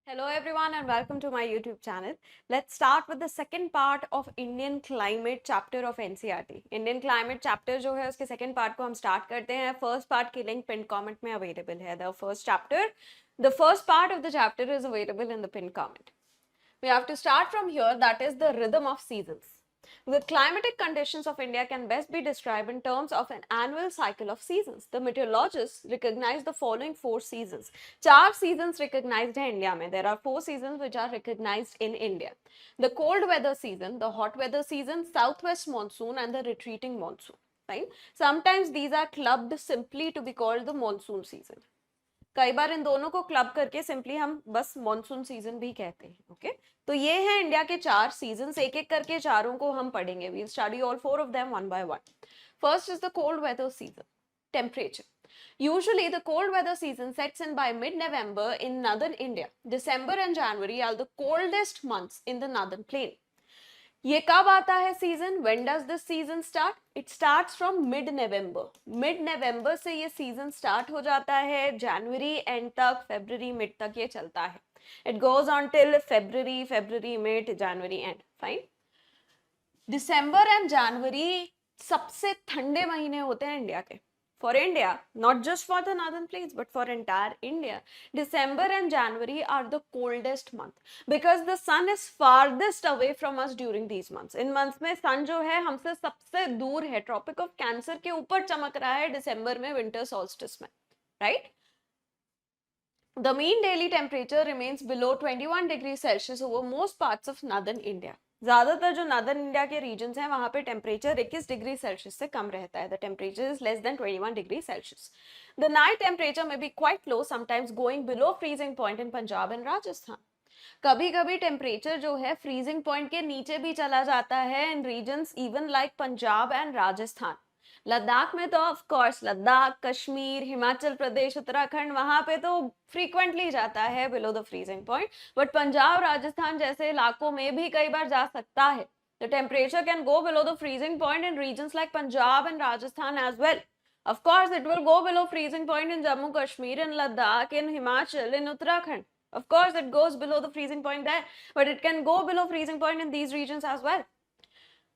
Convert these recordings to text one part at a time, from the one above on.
Hello everyone and welcome to my YouTube channel. Let's start with the second part of Indian climate chapter of NCERT. Indian climate chapter जो है उसके second part को हम start करते हैं. First part की link pinned comment में available है. The first part of the chapter is available in the pinned comment. We have to start from here, that is the rhythm of seasons. The climatic conditions of India can best be described in terms of an annual cycle of seasons. The meteorologists recognize the following four seasons. 4 seasons recognized in India mein. There are 4 seasons which are recognized in India. The cold weather season, the hot weather season, southwest monsoon and the retreating monsoon. Right? Sometimes these are clubbed simply to be called the monsoon season. कई बार इन दोनों को club करके simply हम बस monsoon season भी कहते हैं. Okay, तो ये है इंडिया के 4 सीजन्स. एक एक करके चारों को हम पढ़ेंगे. We will study all 4 of them one by one. First is the cold weather season. Temperature. Usually the cold weather season sets in by mid-November in northern India. December and January are the coldest months in the northern plain. ये कब आता है season? When does this season start? It starts from mid-November. Mid-November से ये season start हो जाता है. जनवरी and तक, फरवरी मिड तक ये चलता है. It goes on till February mid, January end. Fine. दिसंबर एंड जनवरी सबसे ठंडे महीने होते हैं इंडिया के. For India, not just for the northern plains, but for entire India, December and January are the coldest month because the sun is farthest away from us during these months. In months में sun जो है हमसे सबसे दूर है. Tropic of Cancer के ऊपर चमक रहा है दिसंबर में, winter solstice में, right? The mean daily temperature remains below 21 degrees Celsius over most parts of northern India. ज्यादातर जो नॉर्दर्न इंडिया के रीजन्स हैं वहां पे टेम्परेचर 21 डिग्री सेल्सियस से कम रहता है. The temperature is less than 21 degree Celsius. The night temperature may be quite low, sometimes going below freezing point in Punjab and Rajasthan. कभी कभी टेम्परेचर जो है फ्रीजिंग पॉइंट के नीचे भी चला जाता है in regions even like Punjab and Rajasthan. Ladakh में तो ऑफ कोर्स, लद्दाख, कश्मीर, हिमाचल प्रदेश, उत्तराखंड, वहां पे तो फ्रीक्वेंटली जाता है below the freezing point. But Punjab, Rajasthan जैसे इलाकों में भी कई बार जा सकता है. The temperature can go below the freezing point in regions like Punjab and Rajasthan as well. Of course, it will go below freezing point in Jammu Kashmir, in Ladakh, in Himachal, in Uttarakhand. Of course, it goes below the freezing point there, but it can go below freezing point in these regions as well.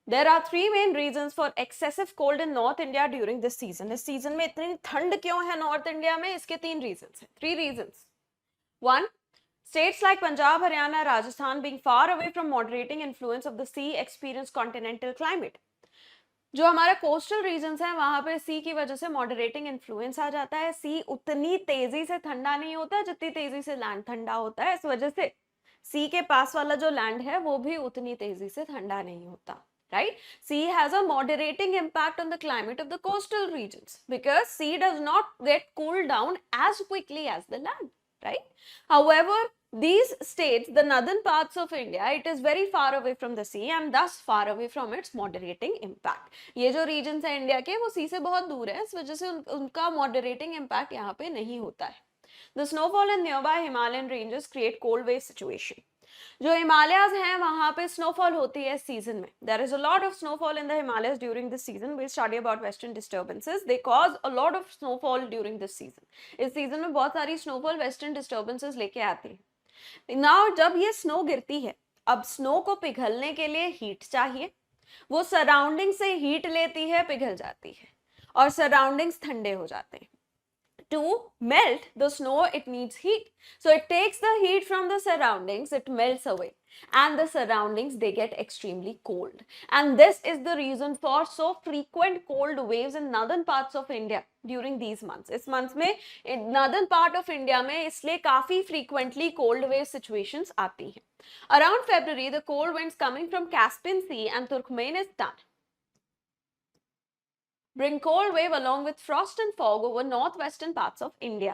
There are 3 main reasons for excessive cold in North India during this season. इस season में इतनी ठंड क्यों है North India में? इसके 3 reasons हैं. 3 reasons. 1. States like Punjab, Haryana, Rajasthan being far away from moderating influence of the sea experience continental climate. जो हमारा कोस्टल रीजन्स हैं वहां पे सी की वजह से मॉडरेटिंग इन्फ्लुएंस आ जाता है. सी उतनी तेजी से ठंडा नहीं होता जितनी तेजी से लैंड ठंडा होता है. इस वजह से सी के पास वाला जो लैंड है वो भी उतनी तेजी से ठंडा नहीं होता. Right? Sea has a moderating impact on the climate of the coastal regions because sea does not get cooled down as quickly as the land. Right? However, these states, the northern parts of India, it is very far away from the sea and thus far away from its moderating impact. ये जो regions हैं India के वो sea से बहुत दूर है, इस वजह से उनका moderating impact यहाँ पे नहीं होता है. The snowfall in nearby Himalayan ranges create cold wave situation. जो हिमालयाज हैं वहां पे स्नोफॉल होती है सीजन में. There is a lot of snowfall in the Himalayas during this season. We study about western disturbances. They cause a lot of snowfall during this season. इस season में बहुत सारी स्नोफॉल वेस्टर्न डिस्टर्बेंसेस लेके आती है. नाउ जब ये स्नो गिरती है, अब स्नो को पिघलने के लिए हीट चाहिए. वो सराउंडिंग से हीट लेती है, पिघल जाती है और सराउंडिंग्स ठंडे हो जाते हैं. To melt the snow, it needs heat. So it takes the heat from the surroundings, it melts away. And the surroundings, they get extremely cold. And this is the reason for so frequent cold waves in northern parts of India during these months. इस months में in northern part of India में इसलिए काफी frequently cold wave situations आती हैं. Around February, the cold winds coming from Caspian Sea and Turkmenistan bring cold wave along with frost and fog over northwestern parts of India.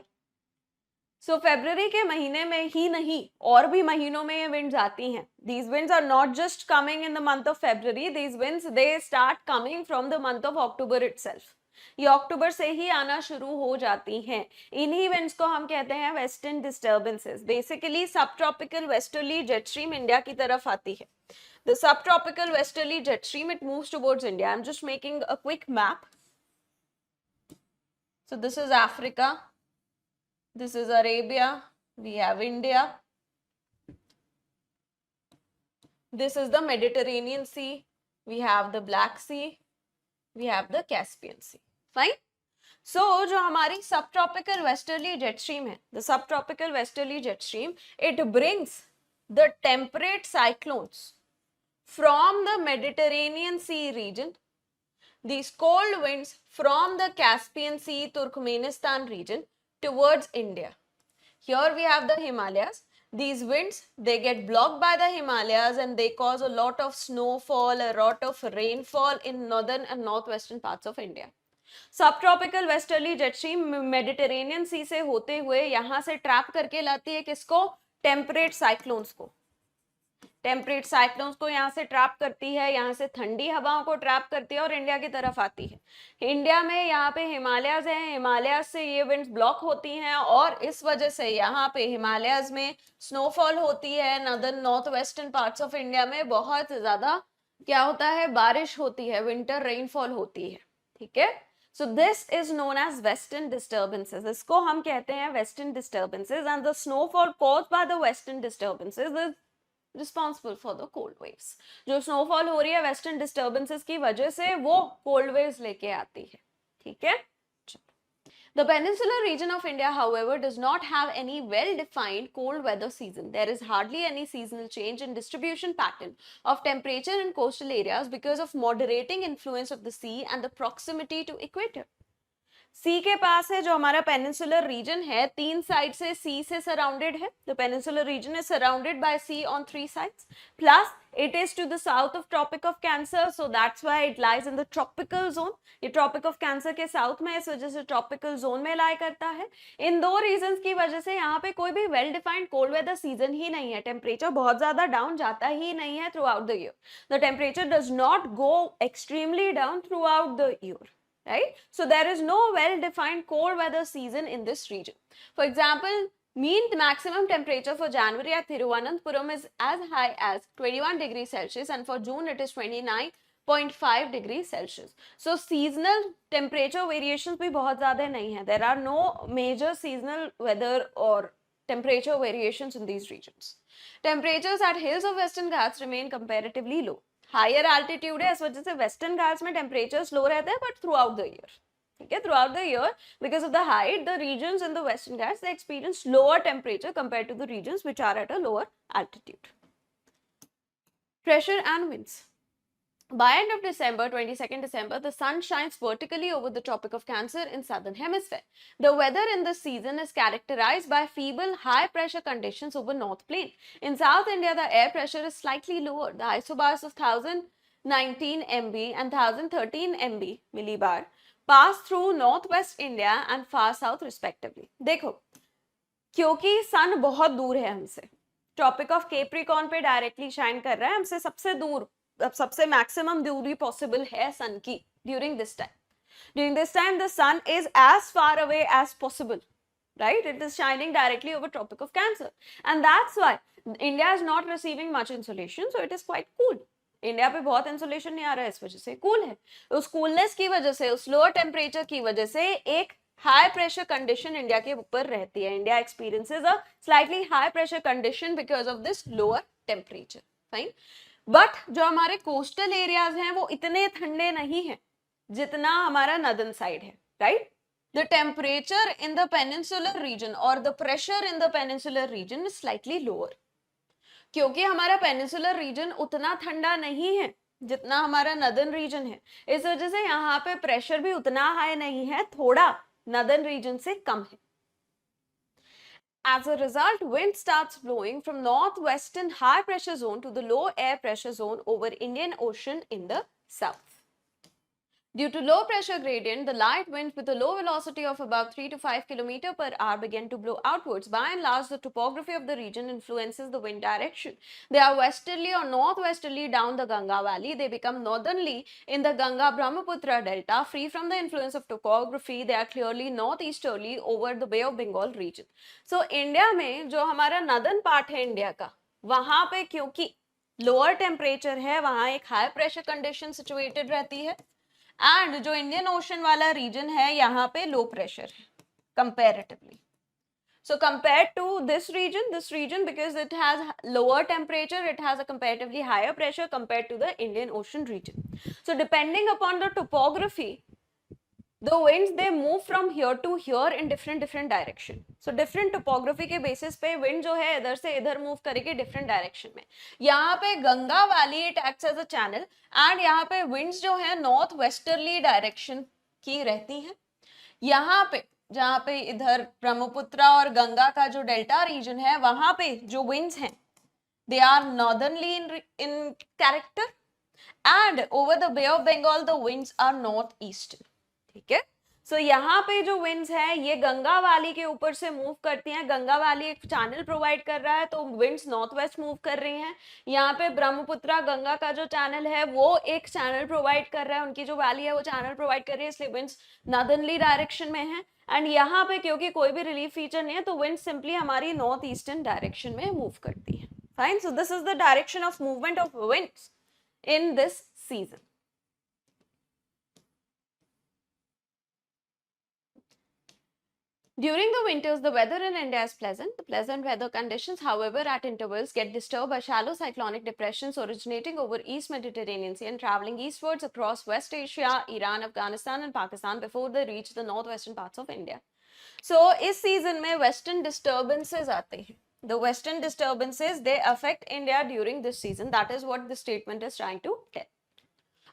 So February के महीने में ही नहीं और भी महीनों में ये winds आती हैं. These winds are not just coming in the month of February. These winds they start coming from the month of October itself. ये अक्टूबर से ही आना शुरू हो जाती हैं. इन्हीं winds को हम कहते हैं western disturbances. Basically subtropical westerly jet stream India की तरफ आती है. The subtropical westerly jet stream, it moves towards India. I'm just making a quick map. So this is Africa, this is Arabia, we have India, This is the Mediterranean Sea, we have the Black Sea, we have the Caspian Sea. Fine. So जो हमारी subtropical westerly jet stream है, the subtropical westerly jet stream, it brings the temperate cyclones from the Mediterranean Sea region, these cold winds from the Caspian Sea, Turkmenistan region towards India. Here we have the Himalayas. These winds, they get blocked by the Himalayas and they cause a lot of snowfall, a lot of rainfall in northern and northwestern parts of India. सब tropical westerly jet stream Mediterranean Sea से होते हुए यहां से trap करके लाती है किसको? टेम्परेट साइक्लोन्स को। टेम्परेट साइक्लोन्स को यहाँ से ट्रैप करती है, यहाँ से ठंडी हवाओं को ट्रैप करती है और इंडिया की तरफ आती है। इंडिया में यहाँ पे हिमालयाज हैं, हिमालयाज से ये विंड्स ब्लॉक होती हैं और इस वजह से यहाँ पे हिमालयाज में स्नोफॉल होती है। Northern north western parts of India में बहुत ज्यादा क्या होता है? बारिश होती है, विंटर रेनफॉल होती है। ठीक है, so this is known as western disturbances. इसको हम कहते हैं western disturbances and the snowfall caused by the western disturbances is responsible for the cold waves. जो snowfall हो रही है western disturbances की वजह से वो cold waves लेके आती है। ठीक है, the peninsular region of India, however, does not have any well-defined cold weather season. There is hardly any seasonal change in distribution pattern of temperature in coastal areas because of moderating influence of the sea and the proximity to equator. सी के पास है जो हमारा peninsular reason है, तीन side से सी से surrounded है। The peninsular region is surrounded by sea on three sides, plus it is to the south of Tropic of Cancer, so that's why it lies in the tropical zone. ये Tropic of Cancer के south में, इस वजह से tropical zone में लाई करता है। इन दो रीजंस की वजह से यहाँ पे कोई भी well defined cold weather season ही नहीं है। टेम्परेचर बहुत ज्यादा डाउन जाता ही नहीं है throughout the year. The temperature does not go extremely down through out the year. Right? So there is no well-defined cold weather season in this region. For example, mean maximum temperature for January at Thiruvananthapuram is as high as 21 degrees Celsius and for June it is 29.5 degrees Celsius. So seasonal temperature variations भी बहुत ज़्यादा नहीं है. There are no major seasonal weather or temperature variations in these regions. Temperatures at hills of Western Ghats remain comparatively low. Higher altitude है, इस वजह से western Ghats में टेम्परेचर्स लो रहते हैं, but throughout the year, ठीक है, throughout the year because of the height the regions in the western Ghats they experience lower temperature compare to the regions which are at a lower altitude. Pressure and winds. By end of December, 22nd December, the sun shines vertically over the Tropic of Cancer in southern hemisphere. The weather in this season is characterized by feeble high pressure conditions over North Plain. In South India, the air pressure is slightly lower. The isobars of 1019 MB and 1013 MB millibar pass through northwest India and far south respectively. देखो, क्योंकि सन बहुत दूर है हमसे, tropic of Capricorn पे directly shine कर रहा है, हमसे सबसे दूर, सबसे मैक्सिमम दूरी पॉसिबल है सन की during this time. During this time the sun is as far away as possible, right? It is shining directly over Tropic of Cancer, and that's why India is not receiving much insolation, so it is quite cool. India पे बहुत insulation नहीं आ रहा है, इस वजह से cool है. उस कूलनेस की वजह से, उस लोअर टेम्परेचर की वजह से एक हाई प्रेशर कंडीशन इंडिया के ऊपर रहती है. India experiences a slightly high pressure condition because of this lower temperature. Fine. But जो हमारे कोस्टल एरियाज हैं वो इतने ठंडे नहीं है जितना हमारा नॉर्दर्न साइड है, right? The temperature in the peninsular region or the pressure in the peninsular region is slightly lower. क्योंकि हमारा पेनिनसुलर रीजन उतना ठंडा नहीं है जितना हमारा नॉर्दर्न रीजन है, इस वजह से यहाँ पे प्रेशर भी उतना हाई नहीं है, थोड़ा नॉर्दर्न रीजन से कम है. As a result, wind starts blowing from northwestern high pressure zone to the low air pressure zone over Indian Ocean in the south. Due to low pressure gradient, the light winds with a low velocity of about 3 to 5 km per hour begin to blow outwards. By and large, the topography of the region influences the wind direction. They are westerly or northwesterly down the Ganga valley. They become northerly in the Ganga-Brahmaputra delta. Free from the influence of topography, they are clearly northeasterly over the Bay of Bengal region. So, India में जो हमारा northern part है India का, वहाँ पे क्योंकि lower temperature है, वहाँ एक high pressure condition situated रहती है. एंड जो इंडियन ओशन वाला रीजन है यहाँ पे लो प्रेशर है comparatively. So compared to this region, because it has lower temperature, it has a comparatively higher pressure compared to the Indian Ocean region. So depending upon the topography, the winds they move from here to here in different direction. So different topography के basis पे wind जो है इधर से इधर move करेगी different direction में. यहाँ पे Ganga valley it acts as a channel and यहाँ पे winds जो है north westerly direction की रहती हैं. यहाँ पे जहाँ पे इधर ब्रह्मपुत्र और गंगा का जो डेल्टा रीजन है वहां पे जो winds हैं they are northerly in character and over the Bay of Bengal the winds are northeastern. ठीक है. सो यहाँ पे जो विंड्स है ये गंगा वैली के ऊपर से मूव करती हैं. गंगा वैली एक चैनल प्रोवाइड कर रहा है तो विंड्स नॉर्थ वेस्ट मूव कर रही हैं. यहाँ पे ब्रह्मपुत्र गंगा का जो चैनल है वो एक चैनल प्रोवाइड कर रहा है, उनकी जो वैली है वो चैनल प्रोवाइड कर रही है, इसलिए विंड्स नॉर्दर्नली डायरेक्शन में है. एंड यहाँ पे क्योंकि कोई भी रिलीफ फीचर नहीं है तो विंड सिंपली हमारी नॉर्थ ईस्टर्न डायरेक्शन में मूव करती है. Fine. So this is the direction of movement of winds in this season. During the winters, the weather in India is pleasant. The pleasant weather conditions, however, at intervals get disturbed by shallow cyclonic depressions originating over East Mediterranean Sea and traveling eastwards across West Asia, Iran, Afghanistan and Pakistan before they reach the northwestern parts of India. So, इस season में western disturbances आते हैं. The western disturbances, they affect India during this season. That is what the statement is trying to tell.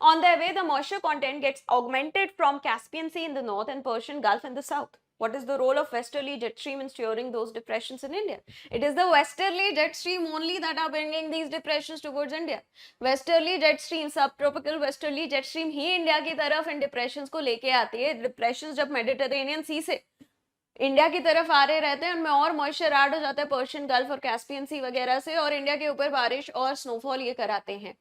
On their way, the moisture content gets augmented from Caspian Sea in the north and Persian Gulf in the south. What is the role of westerly jet stream in steering those depressions in India? It is the westerly jet stream only that are bringing these depressions towards India. Westerly jet stream, subtropical westerly jet stream he India की तरफ इन depressions को लेके आती है. Depressions जब Mediterranean Sea से India की तरफ आ रहे रहते हैं उनमें और मॉइस्चर ऐड हो जाता है पर्शियन गल्फ और कैस्पियन सी वगैरह से और इंडिया के ऊपर बारिश और स्नोफॉल ये कराते हैं.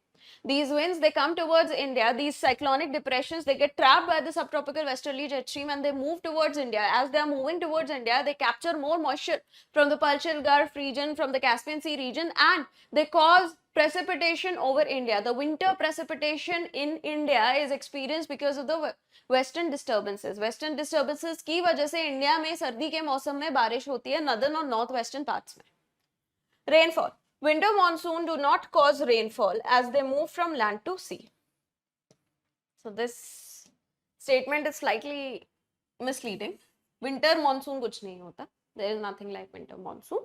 These winds, they come towards India. These cyclonic depressions, they get trapped by the subtropical westerly jet stream and they move towards India. As they are moving towards India, they capture more moisture from the Persian Gulf region, from the Caspian Sea region, and they cause precipitation over India. The winter precipitation in India is experienced because of the western disturbances. Western disturbances की वजह से India में सर्दी के मौसम में बारिश होती है northern और north western parts में. Rainfall. Winter monsoon do not cause rainfall as they move from land to sea. So this statement is slightly misleading. Winter monsoon कुछ नहीं होता. There is nothing like winter monsoon.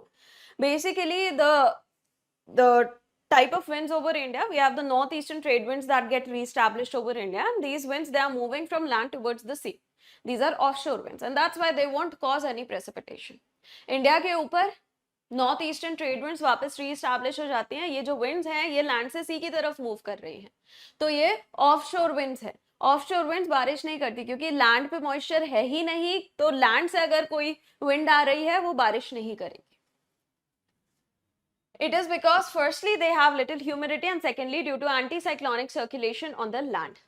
Basically, the type of winds over India, we have the northeastern trade winds that get re-established over India, and these winds, they are moving from land towards the sea. These are offshore winds, and that's why they won't cause any precipitation. India के ऊपर north eastern trade winds वापस re-establish हो जाती हैं. ये जो winds हैं ये लैंड से सी की तरफ मूव कर रही हैं, तो ये ऑफशोर विंड्स है. ऑफशोर विंड्स बारिश नहीं करती क्योंकि लैंड पे मॉइस्चर है ही नहीं, तो लैंड से अगर कोई विंड आ रही है वो बारिश नहीं करेगी. It is because firstly they have little humidity and secondly due to anticyclonic circulation on the land.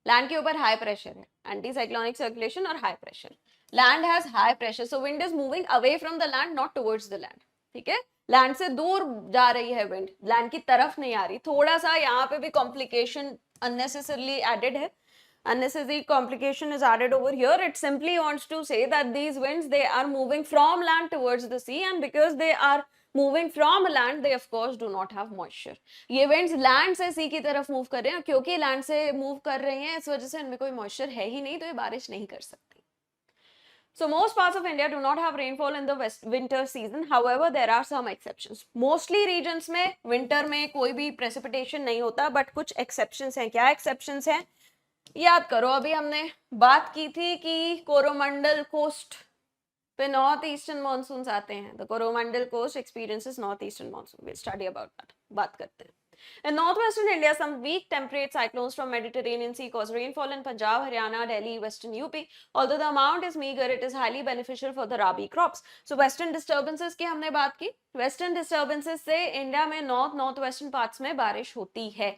Land के ऊपर हाई प्रेशर है, एंटीसाइक्लोनिक सर्कुलेशन और high pressure. Land has high pressure, so wind is moving away from the land, not towards the land. ठीक है, land से दूर जा रही है विंड, लैंड की तरफ नहीं आ रही. थोड़ा सा यहाँ पे भी कॉम्प्लिकेशन unnecessarily added है. Unnecessary complication is added over here. It simply wants to say that these winds, they are moving from land towards the sea, and because they are moving from land, they of course do not have moisture. ये winds land से sea की तरफ move कर रहे हैं, क्योंकि land से move कर रही हैं इस वजह से इनमें कोई moisture है ही नहीं, तो ये बारिश नहीं कर सकती. So most parts of India do not have rainfall in the winter season. However, there are some exceptions. Mostly regions में winter में कोई भी precipitation नहीं होता, but कुछ exceptions हैं. क्या exceptions हैं? याद करो, अभी हमने बात की थी कि कोरोमंडल कोस्ट पे नॉर्थ ईस्टर्न मॉनसून्स आते हैं. The Coromandel coast experiences north eastern monsoon. Will study about that. बात करते हैं. In northwestern India, some weak temperate cyclones from Mediterranean Sea cause rainfall in Punjab, Haryana, Delhi, Western UP. Although the amount is meager, it is highly beneficial for the rabi crops. So western disturbances की हमने बात की. Western disturbances से India में northwestern parts में बारिश होती है.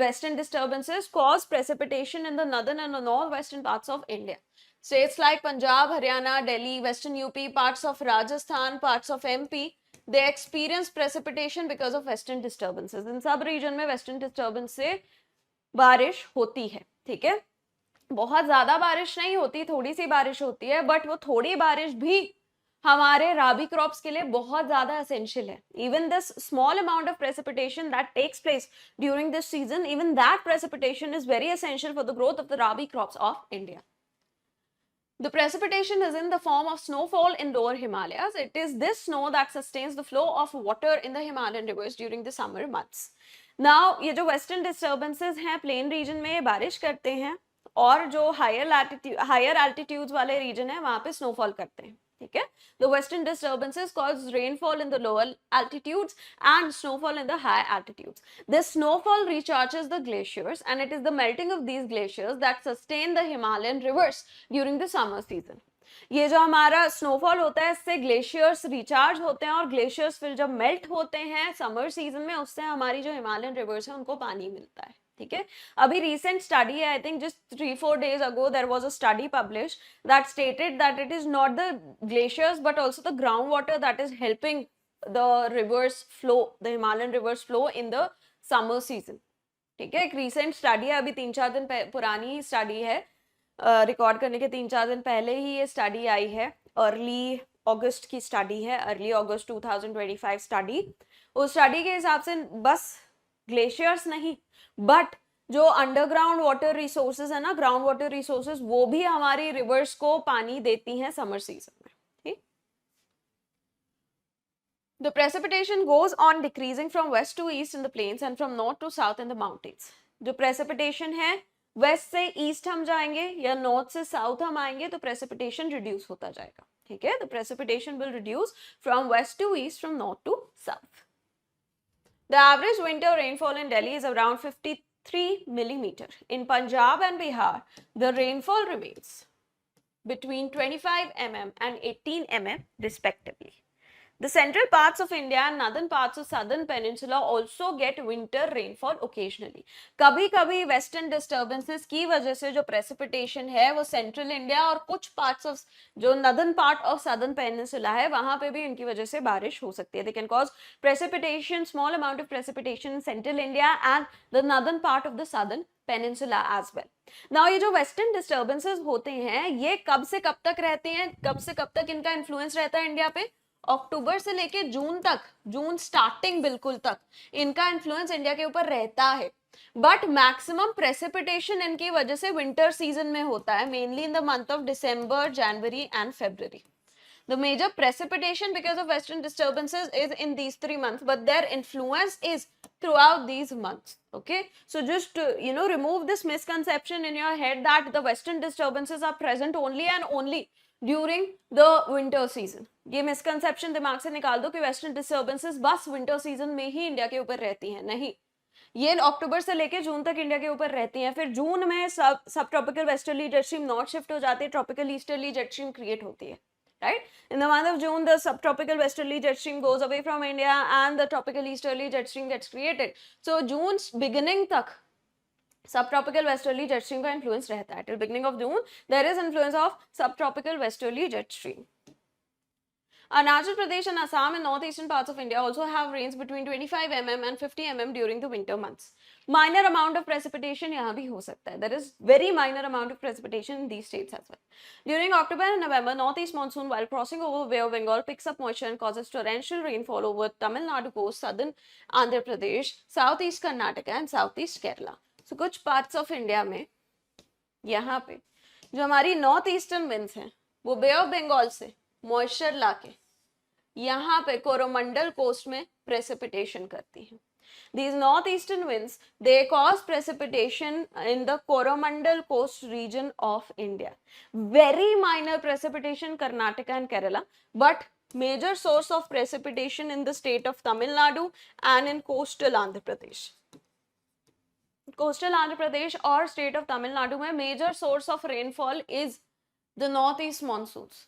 Western disturbances cause precipitation in the northern and the northwestern parts of India. States like Punjab, Haryana, Delhi, Western UP, parts of Rajasthan, parts of MP, they experience precipitation because of western disturbances. इन सब region में western disturbance से बारिश होती है. ठीक है, बहुत ज्यादा बारिश नहीं होती, थोड़ी सी बारिश होती है, बट वो थोड़ी बारिश भी हमारे राबी क्रॉप्स के लिए बहुत ज्यादा एसेंशियल है. Even this small amount of precipitation that takes place during this season, even that precipitation is very essential for the growth of the rabi crops of India. The precipitation is in the form of snowfall in lower Himalayas. It is this snow that sustains the flow of water in the Himalayan rivers during the summer months. Now, ये जो western disturbances हैं plain region में बारिश करते हैं, और जो higher altitudes वाले region है वहाँ पे snowfall करते हैं. ठीक है. The western disturbances cause rainfall in the lower altitudes and snowfall in the high altitudes. This snowfall recharges the glaciers and it is the melting of these glaciers that sustain the Himalayan rivers during the summer season. ये जो हमारा snowfall होता है इससे glaciers recharge होते हैं और glaciers फिर जब मेल्ट होते हैं समर सीजन में, उससे हमारी जो हिमालयन रिवर्स है उनको पानी मिलता है. ठीक है. अभी recent study है, I think just 3-4 days ago there was a study published that stated that it is not the glaciers but also the groundwater that is helping the rivers flow, the Himalayan rivers flow in the summer season. ठीक है. एक recent study है, अभी 3-4 दिन पुरानी ही study है, record करने के 3-4 दिन पहले ही ये स्टडी आई है. अर्ली अगस्त की स्टडी है, अर्ली अगस्त 2025 स्टडी. उस स्टडी के हिसाब से बस ग्लेशियर्स नहीं बट जो अंडरग्राउंड वाटर रिसोर्सेज है ना, ग्राउंड वाटर रिसोर्सेज, वो भी हमारी रिवर्स को पानी देती हैं समर सीजन में. ठीक. The precipitation goes on decreasing from west to east in the plains and from north to south in the mountains. जो precipitation है वेस्ट से ईस्ट हम जाएंगे या नॉर्थ से साउथ हम आएंगे तो प्रेसिपिटेशन रिड्यूस होता जाएगा. ठीक है. The precipitation will reduce from west to east, from north to south. The average winter rainfall in Delhi is around 53 millimeter. In Punjab and Bihar, the rainfall remains between 25 mm and 18 mm respectively. The central parts of India and northern parts of southern peninsula also get winter rainfall occasionally. कभी कभी western disturbances की वजह से जो precipitation है वो central India और कुछ parts of जो northern part of southern peninsula है वहाँ पे भी इनकी वजह से बारिश हो सकती है. They can cause precipitation, small amount of precipitation in central India and the northern part of the southern peninsula as well. Now ये जो western disturbances होते हैं ये कब से कब तक रहते हैं, कब से कब तक इनका influence रहता है इंडिया पे? अक्टूबर से लेके जून तक, जून स्टार्टिंग बिल्कुल तक इनका इन्फ्लुएंस इंडिया के ऊपर रहता है. बट मैक्सिमम प्रेसिपिटेशन इनकी वजह से विंटर सीजन में होता है, mainly in the month of December, January and February. The major precipitation because of western disturbances is in these 3 months, but their influence is throughout these months. Okay, so just remove this misconception in your head that the western disturbances are present only and only during the winter season. ये misconception दिमाग से निकाल दो कि western disturbances बस winter season में ही India के ऊपर रहती हैं. नहीं, ये अक्टूबर से लेके जून तक इंडिया के ऊपर रहती हैं. फिर जून में सब tropical westerly jet stream north shift हो जाती है, tropical easterly jet stream create होती है. Right? In the month of June, the subtropical westerly jet stream goes away from India and the tropical easterly jet stream gets created. So June's beginning तक subtropical westerly jet stream का influence रहता है. Till beginning of June, there is influence of subtropical westerly jet stream. Arunachal Pradesh and Assam and northeastern parts of India also have rains between 25 mm and 50 mm during the winter months. Minor amount of precipitation यहाँ भी हो सकता है. There is very minor amount of precipitation in these states as well. During October and November, northeast monsoon while crossing over Bay of Bengal picks up moisture and causes torrential rainfall over Tamil Nadu coast, southern Andhra Pradesh, southeast Karnataka and southeast Kerala. So कुछ parts of India में यहाँ पे जो हमारी north eastern winds हैं वो बे of Bengal से moisture लाके यहाँ पे कोरोमंडल कोस्ट में प्रेसिपिटेशन करती हैं. These northeastern winds, they cause precipitation in the Coromandel coast region of India. Very minor precipitation Karnataka and Kerala, but major source of precipitation in the state of Tamil Nadu and in coastal Andhra Pradesh. Coastal Andhra Pradesh or state of Tamil Nadu में major source of rainfall is the northeast monsoons.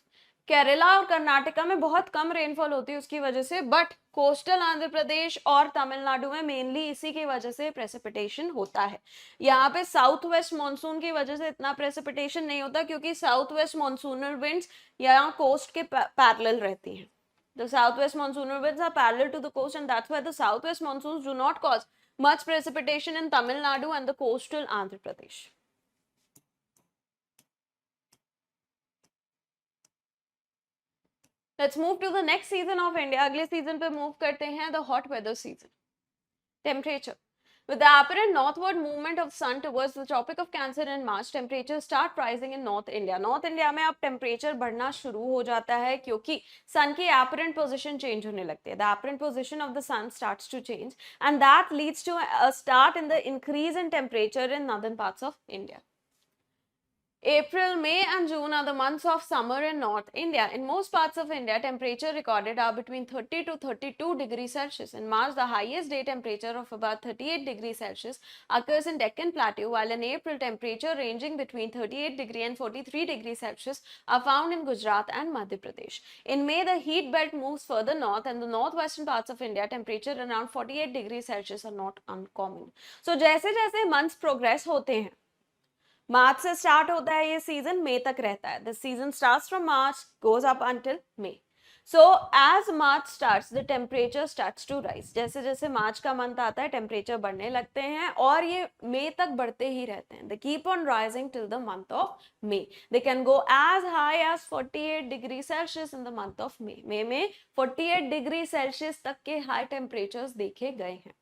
Kerala और कर्नाटका में बहुत कम rainfall होती है उसकी वजह से, but coastal Andhra Pradesh और तमिलनाडु में मेनली इसी की वजह से प्रेसिपिटेशन होता है. यहाँ पे साउथ वेस्ट मानसून की वजह से इतना प्रेसिपिटेशन नहीं होता क्योंकि साउथ वेस्ट मानसूनल विंड्स यहाँ कोस्ट के पैरेलल रहती हैं. The southwest monsoonal winds are parallel to the coast and that's why the southwest monsoons do not cause much precipitation in Tamil Nadu and the coastal Andhra Pradesh. Let's move to the next season of India. अगले season पे move करते हैं, the hot weather season. Temperature. With the apparent northward movement of sun towards the Tropic of Cancer in March, temperatures start rising in North India. North India में अब temperature बढ़ना शुरू हो जाता है क्योंकि sun की apparent position change होने लगती है. The apparent position of the sun starts to change, and that leads to a start in the increase in temperature in northern parts of India. April, May and June are the months of summer in North India. In most parts of India, temperature recorded are between 30 to 32 degrees Celsius. In March, the highest day temperature of about 38 degrees Celsius occurs in Deccan Plateau, while in April, temperature ranging between 38 degree and 43 degrees Celsius are found in Gujarat and Madhya Pradesh. In May, the heat belt moves further north, and the northwestern parts of India, temperature around 48 degrees Celsius are not uncommon. So, जैसे जैसे months progress होते हैं, मार्च से start होता है ये season, मई तक रहता है. The season starts from March, goes up until May. So as March starts, the temperature starts to rise. जैसे जैसे मार्च का मंथ आता है, टेम्परेचर बढ़ने लगते हैं और ये मई तक बढ़ते ही रहते हैं. They keep on rising till the month of May. They can go as high as 48 degree Celsius in the month of May. मई में 48 डिग्री सेल्सियस तक के हाई टेम्परेचर्स देखे गए हैं.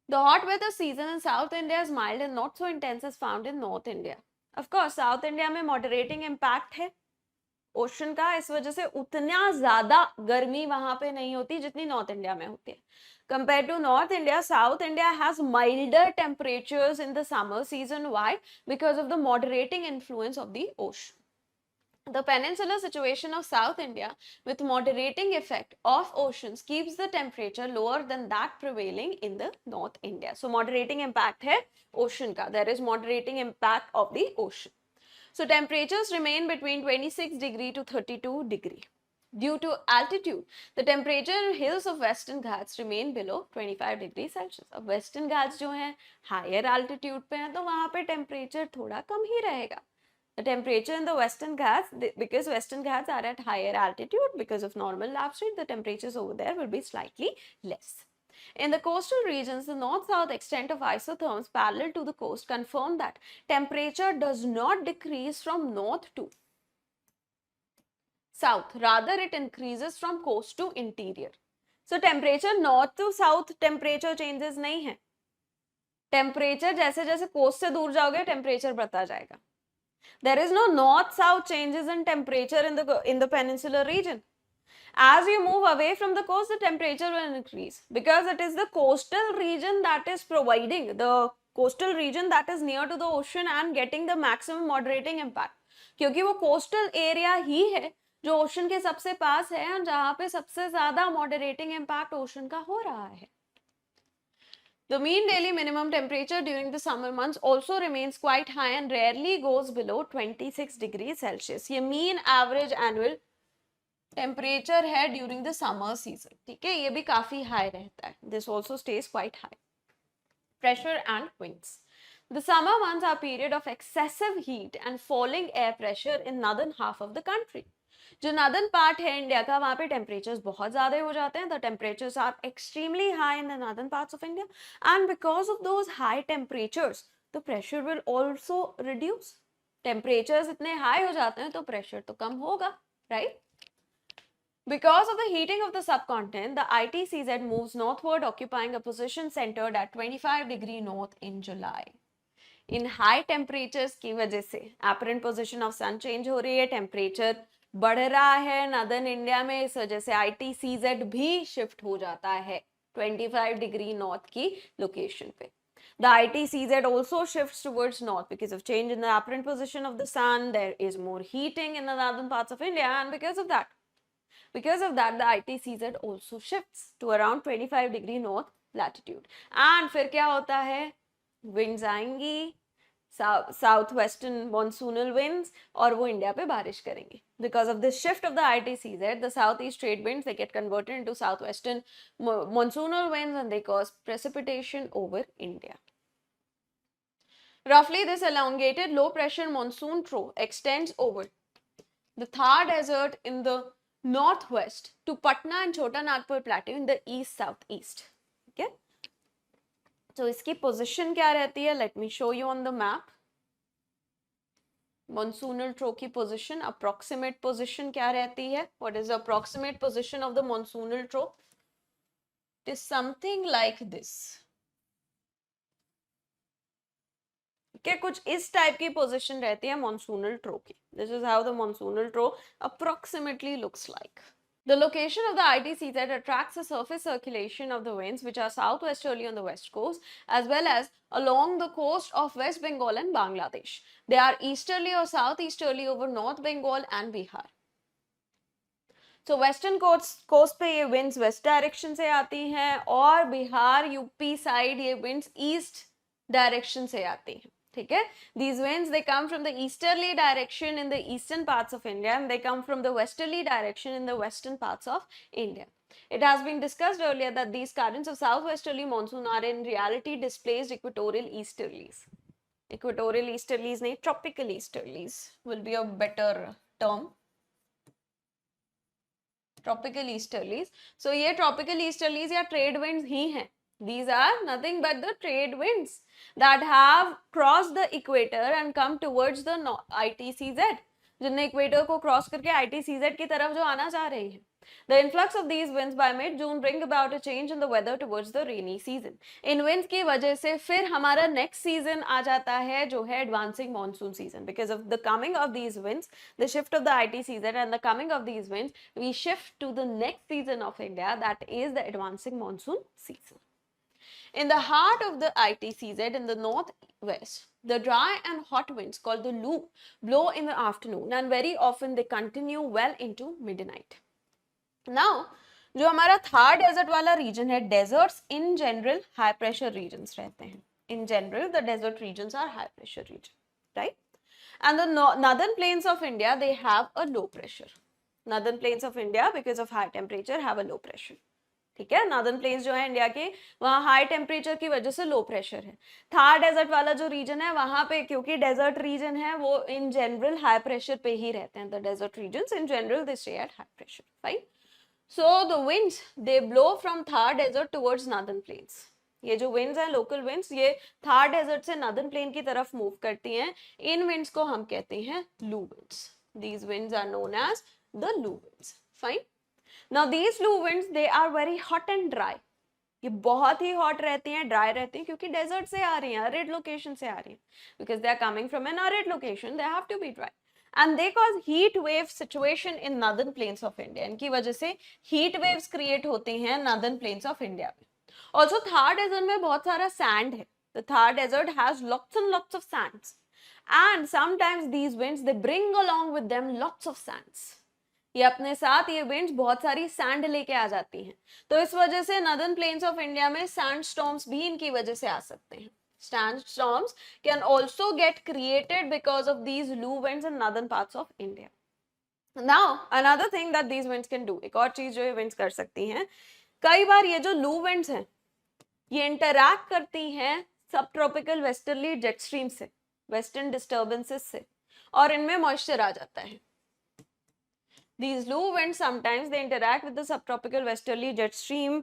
The hot weather season in South India is mild and not so intense as found in North India. Of course, South India में moderating impact है ocean का, इस वजह से उतना ज्यादा गर्मी वहां पे नहीं होती जितनी नॉर्थ इंडिया में होती है. Compared to North India, South India has milder temperatures in the summer season. Why? Because of the moderating influence of the ocean. The peninsular situation of South India with moderating effect of oceans keeps the temperature lower than that prevailing in the North India. So moderating impact है ocean का. There is moderating impact of the ocean. So temperatures remain between 26 degree to 32 degree. Due to altitude, the temperature in hills of Western Ghats remain below 25 degree Celsius. अब Western Ghats जो हैं higher altitude पे हैं तो वहाँ पे temperature थोड़ा कम ही रहेगा. The temperature in the Western Ghats, because Western Ghats are at higher altitude, because of normal lapse rate, the temperatures over there will be slightly less. In the coastal regions, the north-south extent of isotherms parallel to the coast confirm that temperature does not decrease from north to south. Rather, it increases from coast to interior. So, temperature north to south temperature changes नहीं है. Temperature जैसे जैसे coast से दूर जाओगे, temperature बढ़ता जाएगा. There is no north-south changes in temperature in the peninsular region. As you move away from the coast, the temperature will increase because it is the coastal region that is providing, the coastal region that is near to the ocean and getting the maximum moderating impact. क्योंकि वो coastal area ही है जो ocean के सबसे पास है और जहाँ पे सबसे ज़्यादा moderating impact ocean का हो रहा है. The mean daily minimum temperature during the summer months also remains quite high and rarely goes below 26 degrees Celsius. ये mean average annual temperature है during the summer season. ठीक है, ये भी काफी high रहता है. This also stays quite high. Pressure and winds. The summer months are a period of excessive heat and falling air pressure in northern half of the country. जो northern part है India का, वहां पे temperatures बहुत ज्यादा हो जाते हैं. The temperatures are extremely high in the northern parts of India and because of those high temperatures the pressure will also reduce. Temperatures इतने हाई हो जाते हैं तो प्रेशर तो कम होगा, right? Because of the heating of the subcontinent, the ITCZ moves northward, occupying a position centered at 25 degree north in July. In high temperatures की वजह से apparent position of sun change हो रही है, temperature बढ़ रहा है नॉर्दर्न इंडिया में, इस वजह से ITCZ भी शिफ्ट हो जाता है 25 डिग्री नॉर्थ की लोकेशन पे. The ITCZ also shifts towards north because of change in the apparent position of the sun. There is more heating in the northern parts of India, and because of that, the ITCZ also shifts to around 25 degree north latitude. And फिर क्या होता है? Winds आएंगी, south western monsoonal winds, और वो India पे बारिश करेंगे. Because of this shift of the ITCZ, the southeast trade winds, they get converted into southwestern monsoonal winds and they cause precipitation over India. Roughly, this elongated low pressure monsoon trough extends over the Thar Desert in the northwest to Patna and Chota Nagpur Plateau in the east southeast. Okay? So इसकी position क्या रहती है? Let me show you on the map. Monsoonal trough की position, approximate position क्या रहती है? What is the approximate position of the monsoonal trough? It is something like this. क्या कुछ इस टाइप की पोजिशन रहती है मॉनसूनल ट्रो की। This is how the monsoonal trough approximately looks like. The location of the ITCZ attracts the surface circulation of the winds which are southwesterly on the west coast as well as along the coast of West Bengal and Bangladesh. They are easterly or southeasterly over North Bengal and Bihar. So western coast पे ये winds west direction से आती हैं और Bihar UP side ये winds east direction से आती हैं. ठीक है, these winds they come from the easterly direction in the eastern parts of India and they come from the westerly direction in the western parts of India. It has been discussed earlier that these currents of southwesterly monsoon are in reality displaced equatorial easterlies. Equatorial easterlies नहीं, tropical easterlies will be a better term. Tropical easterlies. So ये tropical easterlies या trade winds ही हैं. These are nothing but the trade winds that have crossed the equator and come towards the ITCZ. जिनने equator को cross करके ITCZ की तरफ जो आना चाह रही हैं. The influx of these winds by mid-June bring about a change in the weather towards the rainy season. In winds की वजह से फिर हमारा next season आ जाता है जो है advancing monsoon season. Because of the coming of these winds, the shift of the ITCZ and the coming of these winds, we shift to the next season of India, that is the advancing monsoon season. In the heart of the ITCZ in the northwest, the dry and hot winds called the Lu blow in the afternoon and very often they continue well into midnight. Now, जो हमारा Thar desert वाला region है, deserts in general high pressure regions रहते हैं. In general the desert regions are high pressure region, right? And the northern plains of India they have a low pressure. Northern plains of India because of high temperature have a low pressure. ठीक है, northern plains जो है India के, वहाँ high temperature की वजह से low pressure है. थार डेजर्ट वाला जो रीजन है वहां पे क्योंकि डेजर्ट रीजन है वो इन जनरल हाई प्रेशर पे ही रहते हैं. The desert regions in general they stay at high pressure, right? So the winds they blow from Thar desert towards northern plains. ये जो winds हैं local winds ये Thar desert से northern plain की तरफ move करती हैं. इन winds को हम कहते हैं Lu winds. These winds are known as the Lu winds. Fine. Now these Lu winds they are very hot and dry. ये बहुत ही hot रहती हैं, dry रहती हैं क्योंकि desert से आ रही हैं, arid location से आ रही हैं. Because they are coming from an arid location, they have to be dry. And they cause heat wave situation in northern plains of India. इनकी वजह से heat waves create होते हैं northern plains of India में. Also Thar desert में बहुत सारा sand है. The Thar desert has lots and lots of sands. And sometimes these winds they bring along with them lots of sands. ये अपने साथ ये winds बहुत सारी sand लेके आ जाती हैं. तो इस वजह से northern plains of India में sandstorms भी इनकी वजह से आ सकते हैं. Sandstorms can also get created because of these Lu winds in northern parts of India. Now, another thing that these winds can do, एक और चीज जो ये winds कर सकती हैं, कई बार ये जो Lu winds हैं, ये interact करती हैं subtropical westerly jet stream से, western disturbances से, और इनमें moisture आ जाता है. These Lu winds sometimes they interact with the subtropical westerly jet stream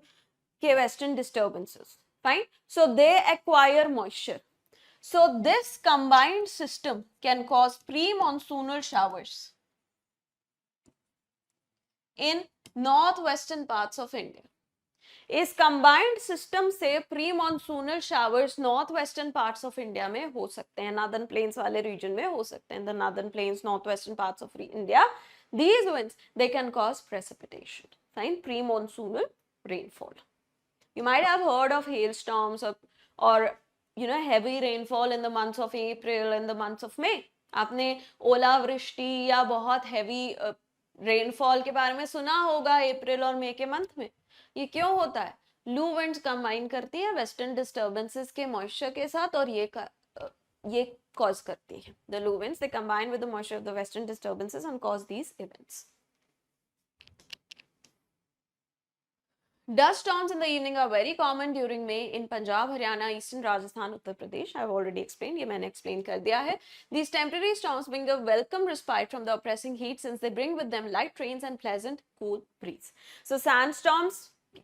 के western disturbances. Fine. So they acquire moisture. So this combined system can cause pre-monsoonal showers in northwestern parts of India. इस combined system से pre-monsoonal showers northwestern parts of India में हो सकते हैं, northern plains वाले region में हो सकते हैं. The northern plains, northwestern parts of India, these winds they can cause precipitation. Fine, pre-monsoonal rainfall. You might have heard of hailstorms or you know heavy rainfall in the months of April and the months of May. आपने ओलावृष्टि या बहुत heavy rainfall के बारे में सुना होगा अप्रैल और मई के मंथ में. ये क्यों होता है? लू winds combine करती है western disturbances के moisture के साथ और ये cause करती है. The Lu winds they combine with the moisture of the western disturbances and cause these events. Dust storms in the evening are very common during May in Punjab, Haryana, Eastern Rajasthan, Uttar Pradesh. I have already explained. ये मैंने explain कर दिया है. These temporary storms bring a welcome respite from the oppressing heat since they bring with them light rains and pleasant cool breeze. So sandstorms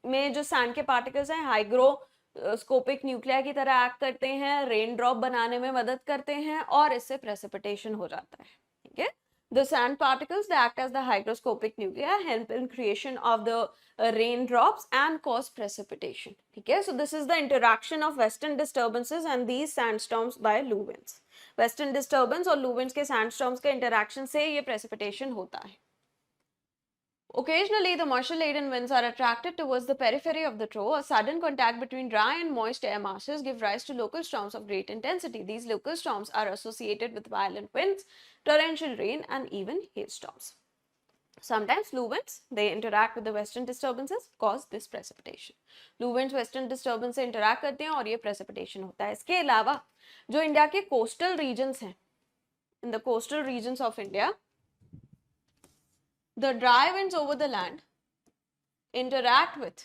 में जो sand के particles हैं, hygrometeorite hygroscopic Nucleya की तरह एक्ट करते हैं, रेन ड्रॉप बनाने में मदद करते हैं और इससे प्रेसिपिटेशन हो जाता है, ठीक है. The sand particles, they act as the hygroscopic nuclei, help in creation of the raindrops and cause precipitation. Okay, so this is the interaction of western disturbances and these sandstorms by low winds. Western disturbance और low winds के sandstorms के interaction से ये precipitation होता है. Occasionally, the moisture-laden winds are attracted towards the periphery of the trough. A sudden contact between dry and moist air masses give rise to local storms of great intensity. These local storms are associated with violent winds, torrential rain, and even hailstorms. Sometimes low winds, they interact with the western disturbances, cause this precipitation. Low winds western disturbance से interact करते हैं और ये precipitation होता है. इसके अलावा जो इंडिया के coastal regions हैं, in the coastal regions of India, the dry winds over the land interact with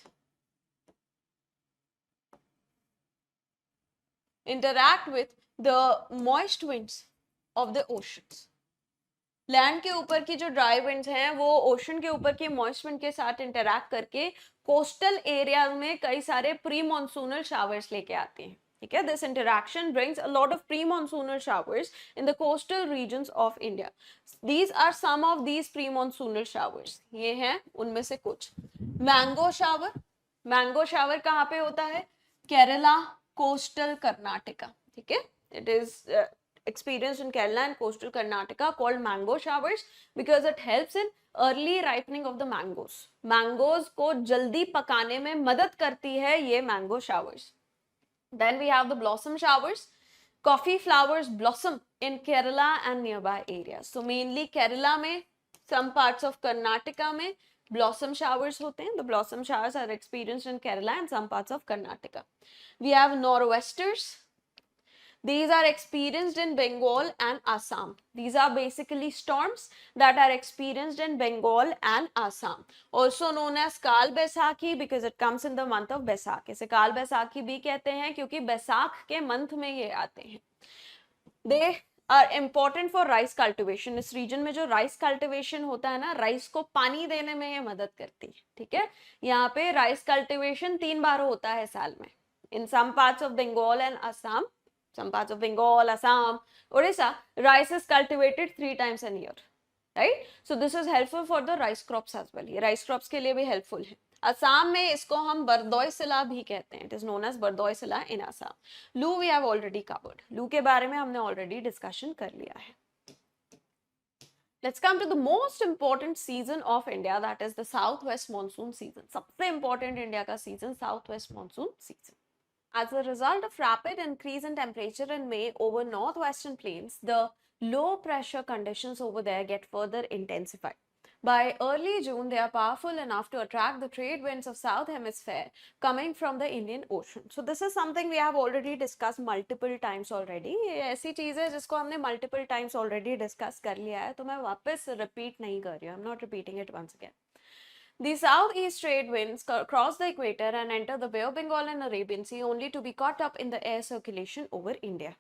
the moist winds of the oceans. Land के ऊपर की जो ड्राई विंड्स हैं वो ओशन के ऊपर की मॉइस्ट विंड के साथ इंटरैक्ट करके कोस्टल एरिया में कई सारे प्री मॉनसूनल शावर्स लेके आते हैं, ठीक है. This interaction brings a lot of pre monsoonal showers in the coastal regions of India. These are some of these pre monsoonal showers. ये हैं उनमें से कुछ. Mango shower. मैंगो शावर कहाँ पे होता है? केरला, कोस्टल कर्नाटका, ठीक है. It is experienced in Kerala and coastal Karnataka, called mango showers because it helps in early ripening of the mangoes. Mangoes को जल्दी पकाने में मदद करती है ये mango showers. Then we have the blossom showers. Coffee flowers blossom in Kerala and nearby areas. So mainly Kerala में, some parts of Karnataka में blossom showers होते हैं. The blossom showers are experienced in Kerala and some parts of Karnataka. We have nor'westers. These are experienced in Bengal and Assam. These are basically storms that are experienced in Bengal and Assam. Also known as Kal Baisakhi because it comes in the month of Baisakh. इसे काल बैसाखी भी कहते हैं क्योंकि बैसाख के month में ये आते हैं. They are important for rice cultivation. इस रीजन में जो राइस कल्टिवेशन होता है ना, राइस को पानी देने में ये मदद करती है, ठीक है. यहाँ पे राइस कल्टिवेशन 3 बार होता है साल में. In some parts of Bengal and Assam, some parts of Bengal, Assam, Odisha, rice is cultivated 3 times a year, right? So this is helpful for the rice crops as well. ये rice crops के लिए भी helpful है. असम में इसको हम बरदोई सिला भी कहते हैं. It is known as बरदोई सिला in Assam. लू we have already covered. लू के बारे में हमने already discussion कर लिया है. Let's come to the most important season of India, that is the southwest monsoon season. सबसे important India का season southwest monsoon season. As a result of rapid increase in temperature in May over northwestern plains, the low pressure conditions over there get further intensified. By early June, they are powerful enough to attract the trade winds of South Hemisphere coming from the Indian Ocean. So this is something we have already discussed multiple times already. ये ऐसी चीज़ है जिसको हमने multiple times already discuss कर लिया है, तो मैं वापस repeat नहीं कर रही हूँ. I'm not repeating it once again. The southeast trade winds cross the equator and enter the Bay of Bengal and Arabian Sea only to be caught up in the air circulation over India.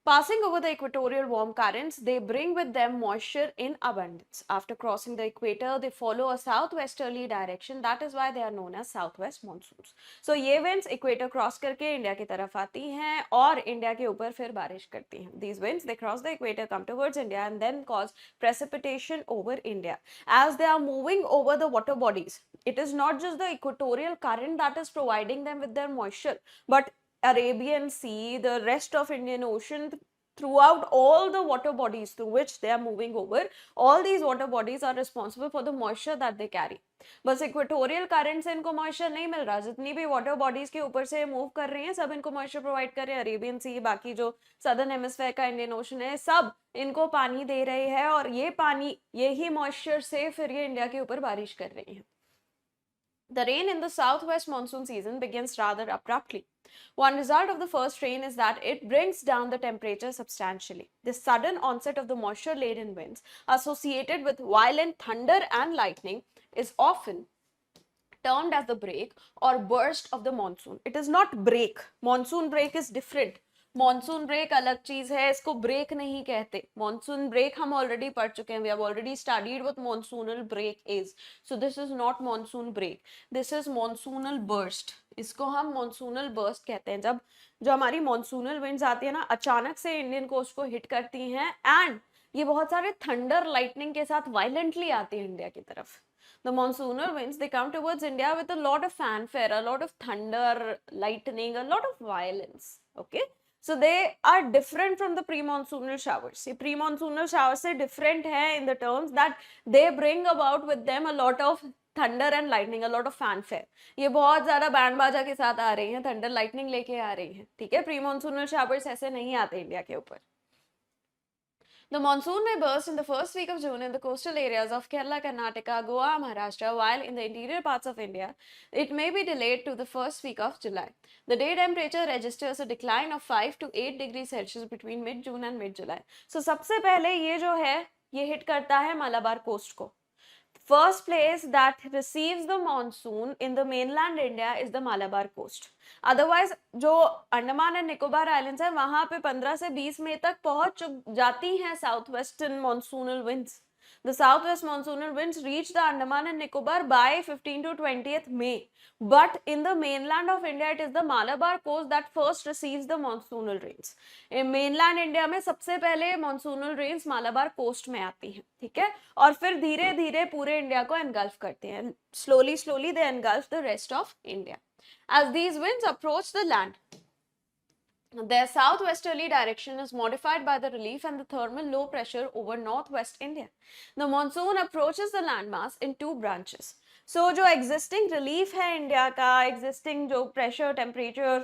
Passing over the equatorial warm currents, they bring with them moisture in abundance. After crossing the equator, they follow a southwesterly direction. That is why they are known as southwest monsoons. So ये winds equator cross करके India की तरफ आती हैं और India के ऊपर फिर बारिश करती हैं. These winds, they cross the equator, come towards India and then cause precipitation over India. As they are moving over the water bodies, it is not just the equatorial current that is providing them with their moisture, but Arabian Sea, the rest of Indian Ocean, throughout all the water bodies through which they are moving over, all these water bodies are responsible for the moisture that they carry. बस equatorial current से इनको moisture नहीं मिल रहा. जितनी भी water bodies के ऊपर से मूव कर रही हैं सब इनको मॉइस्चर प्रोवाइड कर रहे हैं. अरेबियन सी, बाकी जो सदर्न हेमिस्फीयर का इंडियन ओशन है, सब इनको पानी दे रहे हैं और ये पानी, यही मॉइस्चर से फिर ये इंडिया के ऊपर बारिश कर रही है. The rain in the southwest monsoon season begins rather abruptly. One result of the first rain is that it brings down the temperature substantially. This sudden onset of the moisture-laden winds associated with violent thunder and lightning is often termed as the break or burst of the monsoon. It is not break. Monsoon break is different. Monsoon break अलग चीज है, इसको break नहीं कहते. Monsoon break हम already पढ़ चुके हैं. We have already studied what monsoonal break is. So this is not monsoon break, this is monsoonal burst. इसको हम मॉनसूनल बर्स्ट कहते हैं. जब जो हमारी मॉनसूनल विंड्स आती है ना, अचानक से इंडियन कोस्ट को हिट करती हैं, एंड ये बहुत सारे थंडर लाइटनिंग के साथ वायलेंटली आती है इंडिया की तरफ. The monsoonal winds, they come towards India with a lot of fanfare, a lot of thunder, lightning, a lot of violence. Okay, so they are different from the pre-monsoonal showers. ये pre-monsoonal showers से different है in the terms that they bring about with them a lot of thunder and lightning, a lot of fanfare. ये बहुत ज़्यादा band बाजा के साथ आ रही हैं, thunder lightning लेके आ रही हैं. ठीक है, pre-monsoonal showers ऐसे नहीं आते इंडिया के ऊपर. The monsoon may burst in the first week of June in the coastal areas of Kerala, Karnataka, Goa, Maharashtra, while in the interior parts of India, it may be delayed to the first week of July. The day temperature registers a decline of 5 to 8 degrees Celsius between mid-June and mid-July. So, सबसे पहले ये जो है, ये hit करता है Malabar coast को. First place that receives the monsoon in the mainland India is the Malabar coast. Otherwise, जो अंडमान एंड निकोबार आइलैंड्स है, वहां पे 15 से 20 मई तक पहुंच जाती हैं south western monsoonal winds. The southwest monsoonal winds reach the Andaman and Nicobar by 15 to 20th May. But in the mainland of India, it is the Malabar coast that first receives the monsoonal rains. In mainland India में सबसे पहले monsoonal rains Malabar coast में आती हैं, ठीक है, और फिर धीरे धीरे पूरे इंडिया को engulf करते हैं. Slowly they engulf the rest of India. As these winds approach the land, their southwesterly direction is modified by the relief and the thermal low pressure over northwest India. The monsoon approaches the landmass in two branches. So, जो existing relief है India का, existing जो pressure, temperature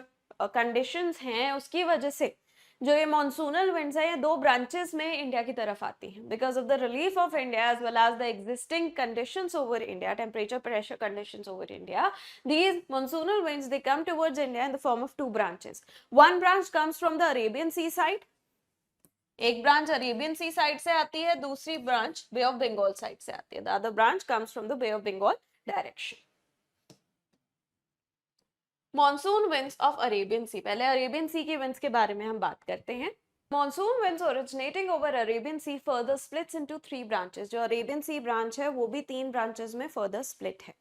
conditions हैं, उसकी वजह से जो ये monsoonal winds है, ये दो branches में इंडिया की तरफ आती हैं. Because of the relief of India as well as the existing conditions over India, temperature, pressure conditions over India, these monsoonal winds, they come towards India in the form of two branches. One branch comes from the Arabian Sea side. एक branch Arabian Sea side से आती है, दूसरी branch bay of Bengal side से आती है. The other branch comes from the bay of Bengal direction. Monsoon winds of Arabian Sea. पहले Arabian सी की विंड्स के बारे में हम बात करते हैं. Monsoon winds originating over Arabian Sea further splits into 3 branches. जो अरेबियन सी ब्रांच है वो भी 3 ब्रांचेस में फर्दर स्प्लिट है.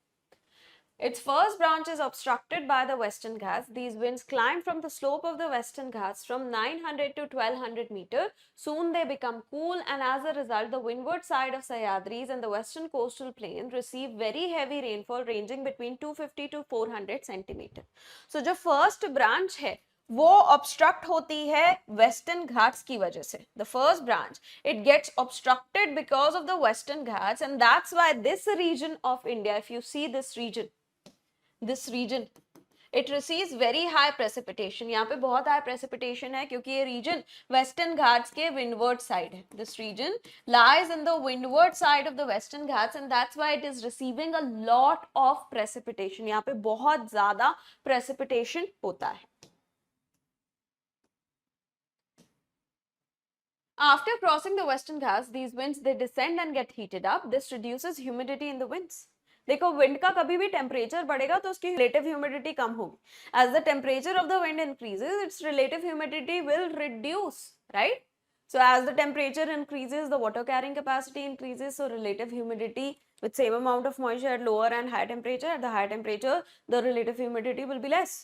Its first branch is obstructed by the Western Ghats. These winds climb from the slope of the Western Ghats from 900 to 1200 meters. Soon they become cool, and as a result, the windward side of Sahyadris and the western coastal plain receive very heavy rainfall ranging between 250 to 400 centimeters. So, जो first branch है वो obstruct होती है Western Ghats की वजह से. The first branch, it gets obstructed because of the Western Ghats, and that's why this region of India, if you see this region, it receives very high precipitation. यहाँ पे बहुत high precipitation है क्योंकि ये region Western Ghats के windward side है. This region lies in the windward side of the Western Ghats, and that's why it is receiving a lot of precipitation. यहाँ पे बहुत ज़्यादा precipitation होता है. After crossing the Western Ghats, these winds, they descend and get heated up. This reduces humidity in the winds. देखो, wind का कभी भी टेम्परेचर बढ़ेगा तो उसकी रिलेटिव ह्यूमिडिटी कम होगी. As the temperature of the wind increases, its relative humidity will reduce, right? So as the temperature increases, the water carrying capacity increases, so relative humidity with same amount of moisture at lower and higher temperature, at the higher temperature the relative humidity will be less.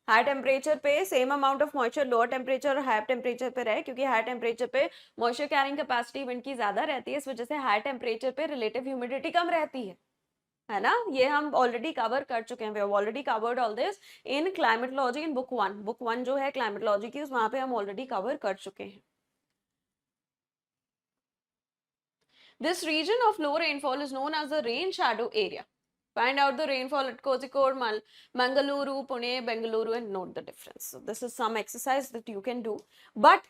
High temperature पे same amount of moisture lower temperature और high temperature पे रहे, क्योंकि high temperature पे moisture carrying capacity wind की ज्यादा रहती है, इस वजह से हाई टेम्परेचर पे रिलेटिव ह्यूमिडिटी कम रहती है ना. ये हम ऑलरेडी कवर कर चुके हैं. We have already covered all this in climatology in book 1. Book 1 जो है क्लाइमेटोलॉजी की, वहां पे हम ऑलरेडी कवर कर चुके हैं. This region of low rainfall is known as the rain shadow area. Find out the rainfall at Kozhikode, Mangaluru, Pune, Bengaluru, and note the difference. So this is some exercise that you can do. But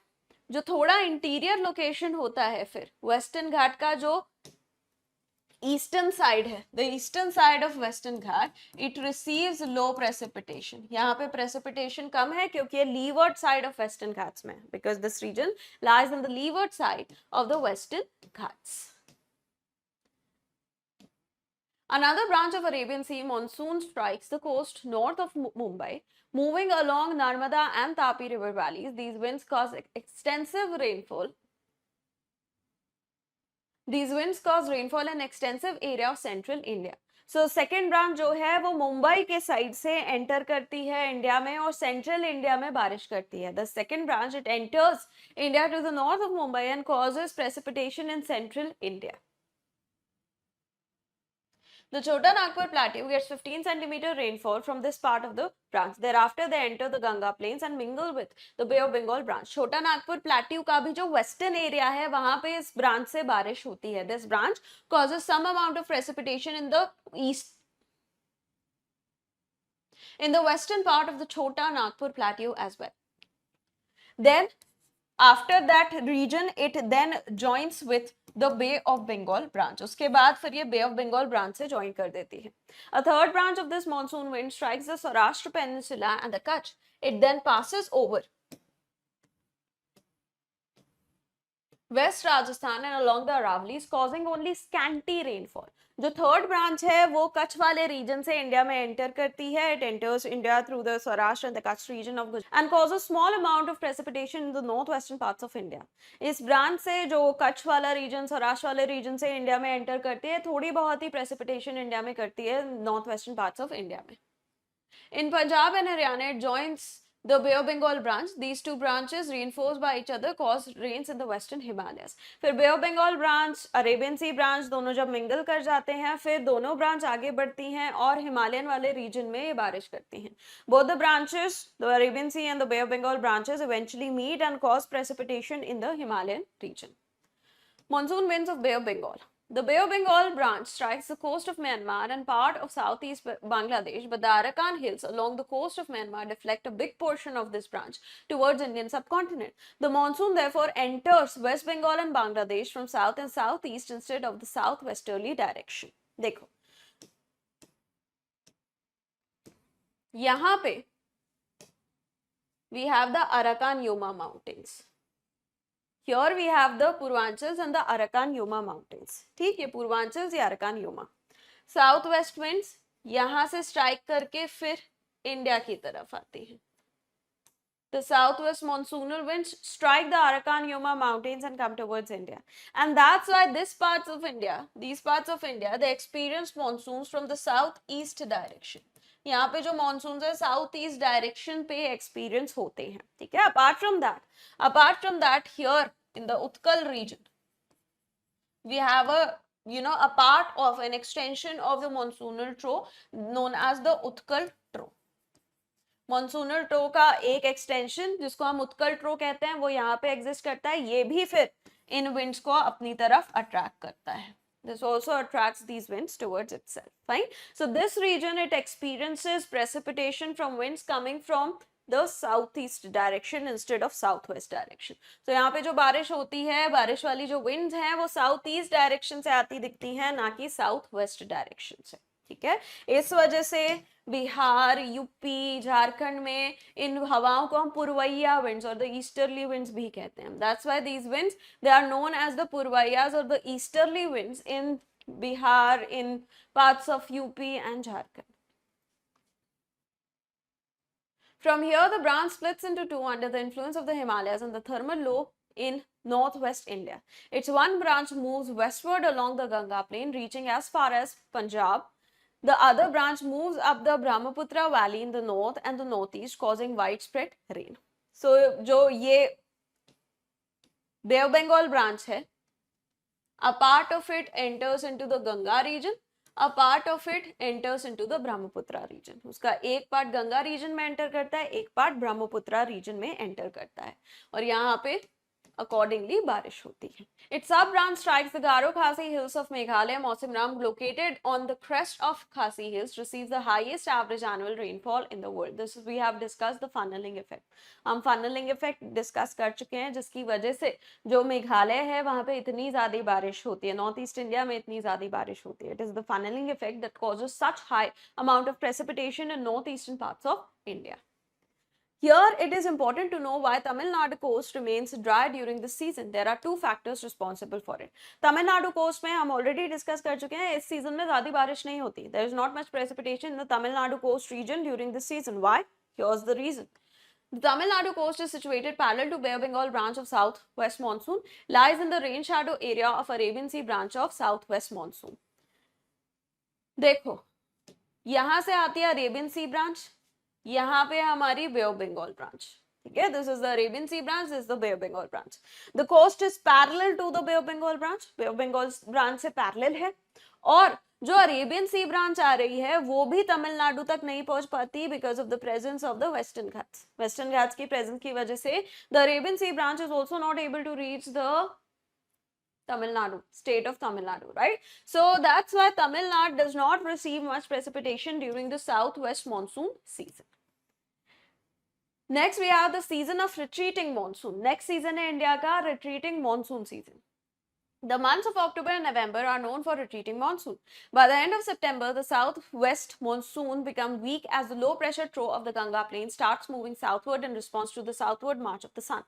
जो थोड़ा interior location होता है, फिर western Ghat का जो eastern side है, the eastern side of Western Ghat, it receives low precipitation. यहाँ पे प्रेसिपिटेशन कम है क्योंकि ये leeward side of Western Ghats में, because this region lies in the leeward side of the western Ghats. Another branch of Arabian Sea monsoon strikes the coast north of Mumbai, moving along Narmada and Tapi river valleys. These winds cause extensive rainfall. These winds cause rainfall in extensive area of central India. So second branch जो है वो मुंबई के side से enter करती है India में और central India में बारिश करती है. The second branch it enters India to the north of Mumbai and causes precipitation in central India. The Chota Nagpur Plateau gets 15 centimeter rainfall from this part of the branch. Thereafter, they enter the Ganga Plains and mingle with the Bay of Bengal branch. Chota Nagpur Plateau का भी जो western area है वहाँ पे इस branch से बारिश होती है. This branch causes some amount of precipitation in the east, in the western part of the Chota Nagpur Plateau as well. Then after that region, it then joins with the Bay of Bengal branch. उसके बाद फिर ये Bay of Bengal branch से join कर देती है. A third branch of this monsoon wind strikes the Saurashtra Peninsula and the Kutch. It then passes over West Rajasthan and along the Aravallis, causing only scanty rainfall. जो third branch है वो कच्छ वाले reason से India में enter करती है. It enters India through the Saurashtra and the Kutch region of Gujarat and causes small amount of precipitation in the north western parts of India. इस branch से जो कच्छ वाला रीजन सौराष्ट्र वाले रीजन से इंडिया में एंटर करती है, थोड़ी बहुत ही प्रेसिपिटेशन इंडिया में करती है north western parts of India में. In Punjab and Haryana, it joins the Bay of Bengal branch. These two branches, reinforced by each other, cause rains in the western Himalayas. फिर Bay of Bengal branch, Arabian Sea branch दोनों जब mingle कर जाते हैं, फिर दोनों branch आगे बढ़ती हैं और हिमालयन वाले रीजन में ये बारिश करती हैं. Both the branches, the Arabian Sea and the Bay of Bengal branches, eventually meet and cause precipitation in the Himalayan region. Monsoon winds of Bay of Bengal. The Bay of Bengal branch strikes the coast of Myanmar and part of southeast Bangladesh, but the Arakan Hills along the coast of Myanmar deflect a big portion of this branch towards Indian subcontinent. The monsoon therefore enters West Bengal and Bangladesh from south and southeast instead of the southwesterly direction. देखो यहाँ पे we have the Arakan Yuma mountains. Here we have the Purvanchals and the Arakan Yuma mountains. ठीक है, Purvanchals या Arakan Yuma. South west winds यहाँ से strike करके फिर इंडिया की तरफ आती हैं. The southwest monsoonal winds strike the Arakan Yuma mountains and come towards India. And that's why these parts of India, they experience monsoons from the southeast direction. यहाँ पे जो monsoons है साउथ ईस्ट डायरेक्शन पे experience होते हैं. ठीक है. Apart from that, here in the Utkal region, we have a part of an extension of the monsoonal trough known as the Utkal trough. monsoonal trough का एक extension जिसको हम उत्कल ट्रो कहते हैं वो यहाँ पे एग्जिस्ट करता है. ये भी फिर इन विंड्स को अपनी तरफ अट्रैक्ट करता है. This also attracts these winds towards itself. Fine. So this region, it experiences precipitation from winds coming from the southeast direction instead of southwest direction. So यहाँ पे जो बारिश होती है, बारिश वाली जो winds हैं वो southeast direction से आती दिखती हैं, ना कि southwest direction से. ठीक है. इस वजह से बिहार, यूपी, झारखंड में इन हवाओं को हम पूर्वैया विंड्स और द ईस्टर्ली विंड्स भी कहते हैं. That's why these winds they are known as the Purvaiyas और the easterly winds in Bihar, in parts of UP and Jharkhand. From here, the branch splits into two under the influence of the Himalayas and the thermal low in northwest India. Its one branch moves westward along the Ganga plain, reaching as far as Punjab. The other branch moves up the Brahmaputra valley in the north and the northeast, causing widespread rain. So, जो ये Bay of Bengal branch है, a part of it enters into the Ganga region, a part of it enters into the Brahmaputra region. उसका एक part Ganga reason में enter करता है, एक part Brahmaputra reason में एंटर करता है और यहाँ पे accordingly बारिश होती है. Its sub-branch strikes the Garo Khasi hills of Meghalaya. Mausimram, located on the crest of Khasi hills, receives the highest average annual rainfall in the world. This is, we have discussed the funneling effect. हम funneling effect discuss कर चुके हैं जिसकी वजह से जो मेघालय है वहाँ पे इतनी ज़्यादा बारिश होती है, नॉर्थ ईस्ट इंडिया में इतनी ज़्यादा बारिश होती है. It is the funneling effect that causes such high amount of precipitation in north eastern parts of India. Here it is important to know why Tamil Nadu coast remains dry during this season. There are two factors responsible for it. Tamil Nadu coast में हम already discuss कर चुके हैं, इस season में ज़्यादा बारिश नहीं होती. There is not much precipitation in the Tamil Nadu coast region during this season. Why? Here's the reason. The Tamil Nadu coast is situated parallel to Bay of Bengal branch of southwest monsoon, lies in the rain shadow area of Arabian Sea branch of southwest monsoon. देखो, यहाँ से आती है Arabian सी branch, यहाँ पे हमारी बे of Bengal branch. ठीक है, this is the Arabian C branch, this is the bay of Bengal branch. The coast is parallel to the bay of Bengal branch, bay of Bengal branch से पैरेलल है. और जो अरेबियन सी ब्रांच आ रही है वो भी तमिलनाडु तक नहीं पहुंच पाती because of the presence of the western Ghats. Western Ghats की प्रेजेंस की वजह से the Arabian C branch is also not able to reach the Tamil Nadu, state of Tamil Nadu, right? So that's why Tamil Nadu does not receive much precipitation during the southwest monsoon season. Next we have the season of retreating monsoon. Next season है India का retreating monsoon season. The months of October and November are known for retreating monsoon. By the end of September, the southwest monsoon becomes weak as the low pressure trough of the Ganga plain starts moving southward in response to the southward march of the sun.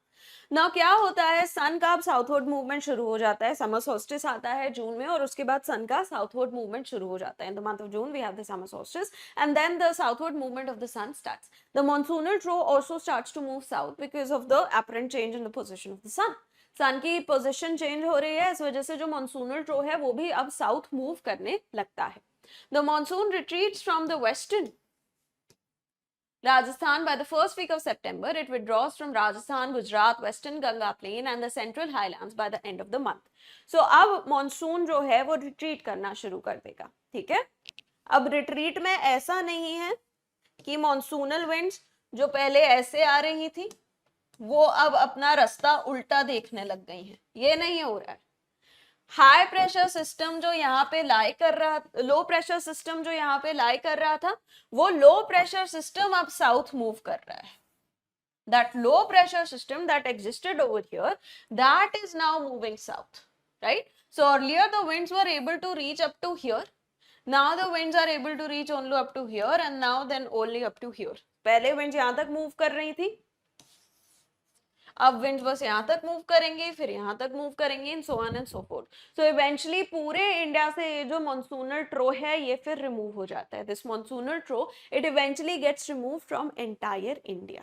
Now क्या होता है, sun का अब southward movement शुरू हो जाता है, summer solstice आता है जून में और उसके बाद sun का southward movement शुरू हो जाता है. In the month of June we have the summer solstice and then the southward movement of the sun starts. The monsoonal trough also starts to move south because of the apparent change in the position of the sun. सन की position change हो रही है, इस वजह से जो monsoonal ट्रो है वो भी अब साउथ मूव करने लगता है. The monsoon retreats from the western Rajasthan by the first week of September. It withdraws from Rajasthan, Gujarat, Western Ganga Plain and the Central Highlands by the end of the month. So अब monsoon जो है वो retreat करना शुरू कर देगा. ठीक है, अब रिट्रीट में ऐसा नहीं है कि मॉनसूनल विंड्स जो पहले ऐसे आ रही थी वो अब अपना रास्ता उल्टा देखने लग गई हैं, ये नहीं हो रहा है. हाई प्रेशर सिस्टम जो यहाँ पे लाई कर रहा, लो प्रेशर सिस्टम जो यहाँ पे लाई कर रहा था, वो लो प्रेशर सिस्टम अब साउथ मूव कर रहा है. That low pressure system that existed over here, that is now moving south, right? So earlier the winds were able to reach up to here. Now the winds are able to reach only up to here and now then only up to here. पहले winds यहाँ तक move कर रही थी, अब winds बस यहाँ तक मूव करेंगे, फिर यहाँ तक मूव करेंगे, in so on and so forth. So eventually पूरे इंडिया से ये जो मॉनसूनल ट्रो है ये फिर रिमूव हो जाता है. This monsoonal trough it eventually gets remove from entire India.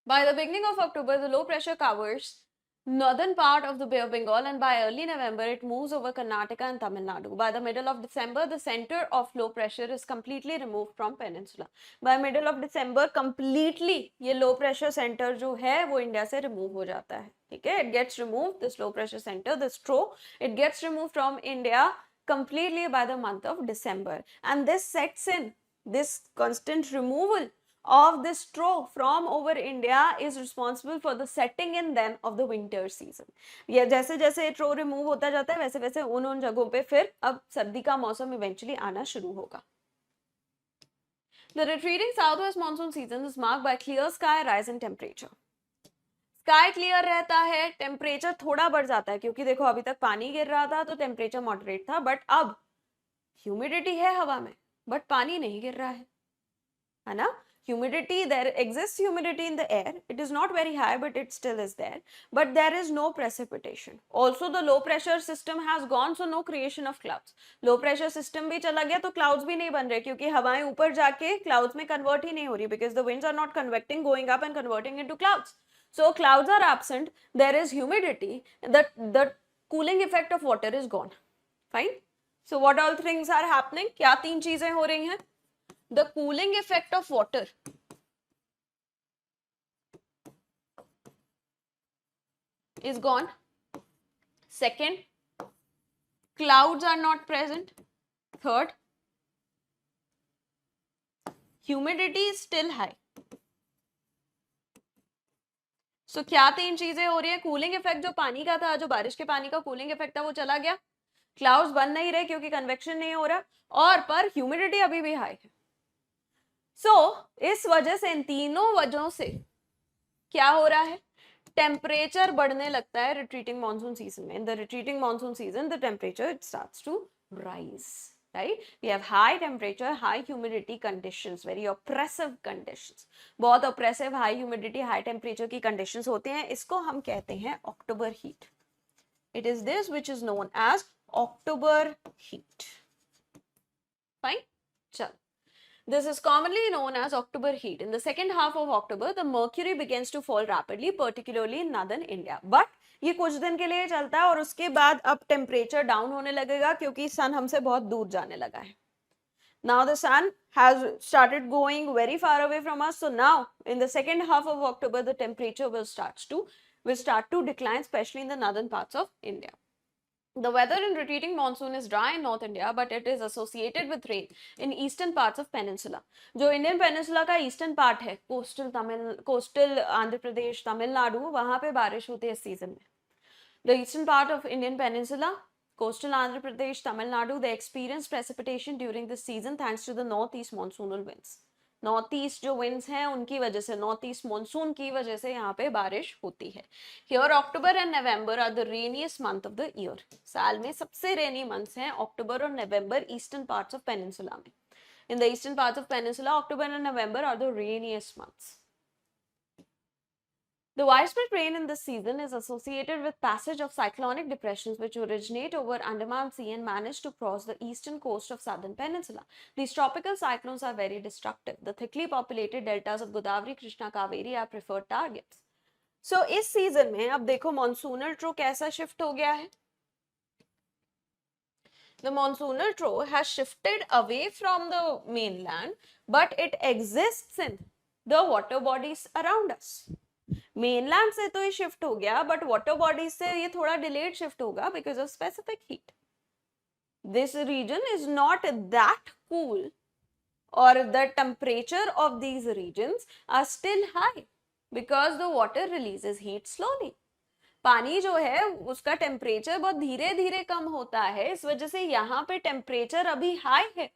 By the beginning of October, the low pressure covers northern part of the Bay of Bengal and by early November it moves over Karnataka and Tamil Nadu. By the middle of December, the center of low pressure is completely removed from peninsula. By middle of December, completely ये low pressure center जो है वो India से remove हो जाता है. ठीक है, it gets removed, this low pressure center, this trough, it gets removed from India completely by the month of December. And this sets in, this constant removal of this trough from over India is responsible for the setting in then of the winter season. ये जैसे जैसे trough remove होता जाता है वैसे वैसे उन जगहों पे फिर अब सर्दी का मौसम eventually आना शुरू होगा. The retreating southwest monsoon season is marked by clear sky, rise in temperature. Sky clear रहता है, टेम्परेचर थोड़ा बढ़ जाता है क्योंकि देखो अभी तक पानी गिर रहा था तो टेम्परेचर मॉडरेट था, बट अब ह्यूमिडिटी है हवा में बट पानी नहीं गिर रहा है ना. Humidity, there exists humidity in the air. It is not very high, but it still is there. But there is no precipitation. Also, the low pressure system has gone, so no creation of clouds. Low pressure system भी चला गया तो clouds भी नहीं बन रहे क्योंकि हवाएं ऊपर जाके clouds में convert ही नहीं हो रही because the winds are not convecting, going up and converting into clouds. So clouds are absent. There is humidity. The cooling effect of water is gone. Fine. So what all things are happening? क्या तीन चीजें हो रही हैं? The cooling effect of water is gone. Second, clouds are not present. Third, humidity is still high. So क्या तीन चीजें हो रही है? कूलिंग इफेक्ट जो पानी का था, जो बारिश के पानी का कूलिंग इफेक्ट था वो चला गया, क्लाउड्स बन नहीं रहे क्योंकि कन्वेक्शन नहीं हो रहा, और पर ह्यूमिडिटी अभी भी हाई है. सो इस वजह से, इन तीनों वजहों से क्या हो रहा है? टेम्परेचर बढ़ने लगता है रिट्रीटिंग मानसून सीजन में. In the retreating monsoon season the temperature starts to rise, right? We have high temperature, high humidity conditions, very oppressive conditions. बहुत oppressive, high humidity, high temperature की conditions होते हैं, इसको हम कहते हैं October heat. It is this which is known as October heat. Fine? चल. This is commonly known as October heat. In the second half of October, the mercury begins to fall rapidly, particularly in northern India. But ये कुछ दिन के लिए चलता है और उसके बाद अब टेम्परेचर डाउन होने लगेगा क्योंकि सन हमसे बहुत दूर जाने लगा है. Now the sun has started going very far away from us. So now in the second half of October, the temperature will start to decline, especially in the northern parts of India. The weather in retreating monsoon is dry in North India, but it is associated with rain in eastern parts of peninsula. जो Indian peninsula का eastern part है, coastal Andhra Pradesh, Tamil Nadu, वहाँ पे बारिश होती है इस season में. The eastern part of Indian peninsula, coastal Andhra Pradesh, Tamil Nadu, they experience precipitation during this season thanks to the northeast monsoonal winds. North-East जो विंड्स हैं उनकी वजह से, नॉर्थ ईस्ट मॉनसून की वजह से यहाँ पे बारिश होती है. Here October and November are the rainiest month of the year. साल में सबसे रेनी मंथ्स हैं अक्टूबर और नवंबर ईस्टर्न पार्ट्स ऑफ पेनिनसुला में. In the eastern parts of peninsula October and November are the rainiest months. The widespread rain in this season is associated with passage of cyclonic depressions which originate over Andaman Sea and manage to cross the eastern coast of southern peninsula. These tropical cyclones are very destructive. The thickly populated deltas of Godavari, Krishna, Kaveri are preferred targets. So इस season में अब देखो monsoonal trough कैसा shift हो गया है. The monsoonal trough has shifted away from the mainland, but it exists in the water bodies around us. Mainland से तो ये शिफ्ट हो गया, बट वाटर बॉडीज से ये थोड़ा डिलेड शिफ्ट होगा because of specific heat. This region is not that cool और the temperature of these regions are still high because the water releases heat slowly. पानी जो है उसका टेम्परेचर बहुत धीरे धीरे कम होता है, इस वजह से यहाँ पे टेम्परेचर अभी हाई है.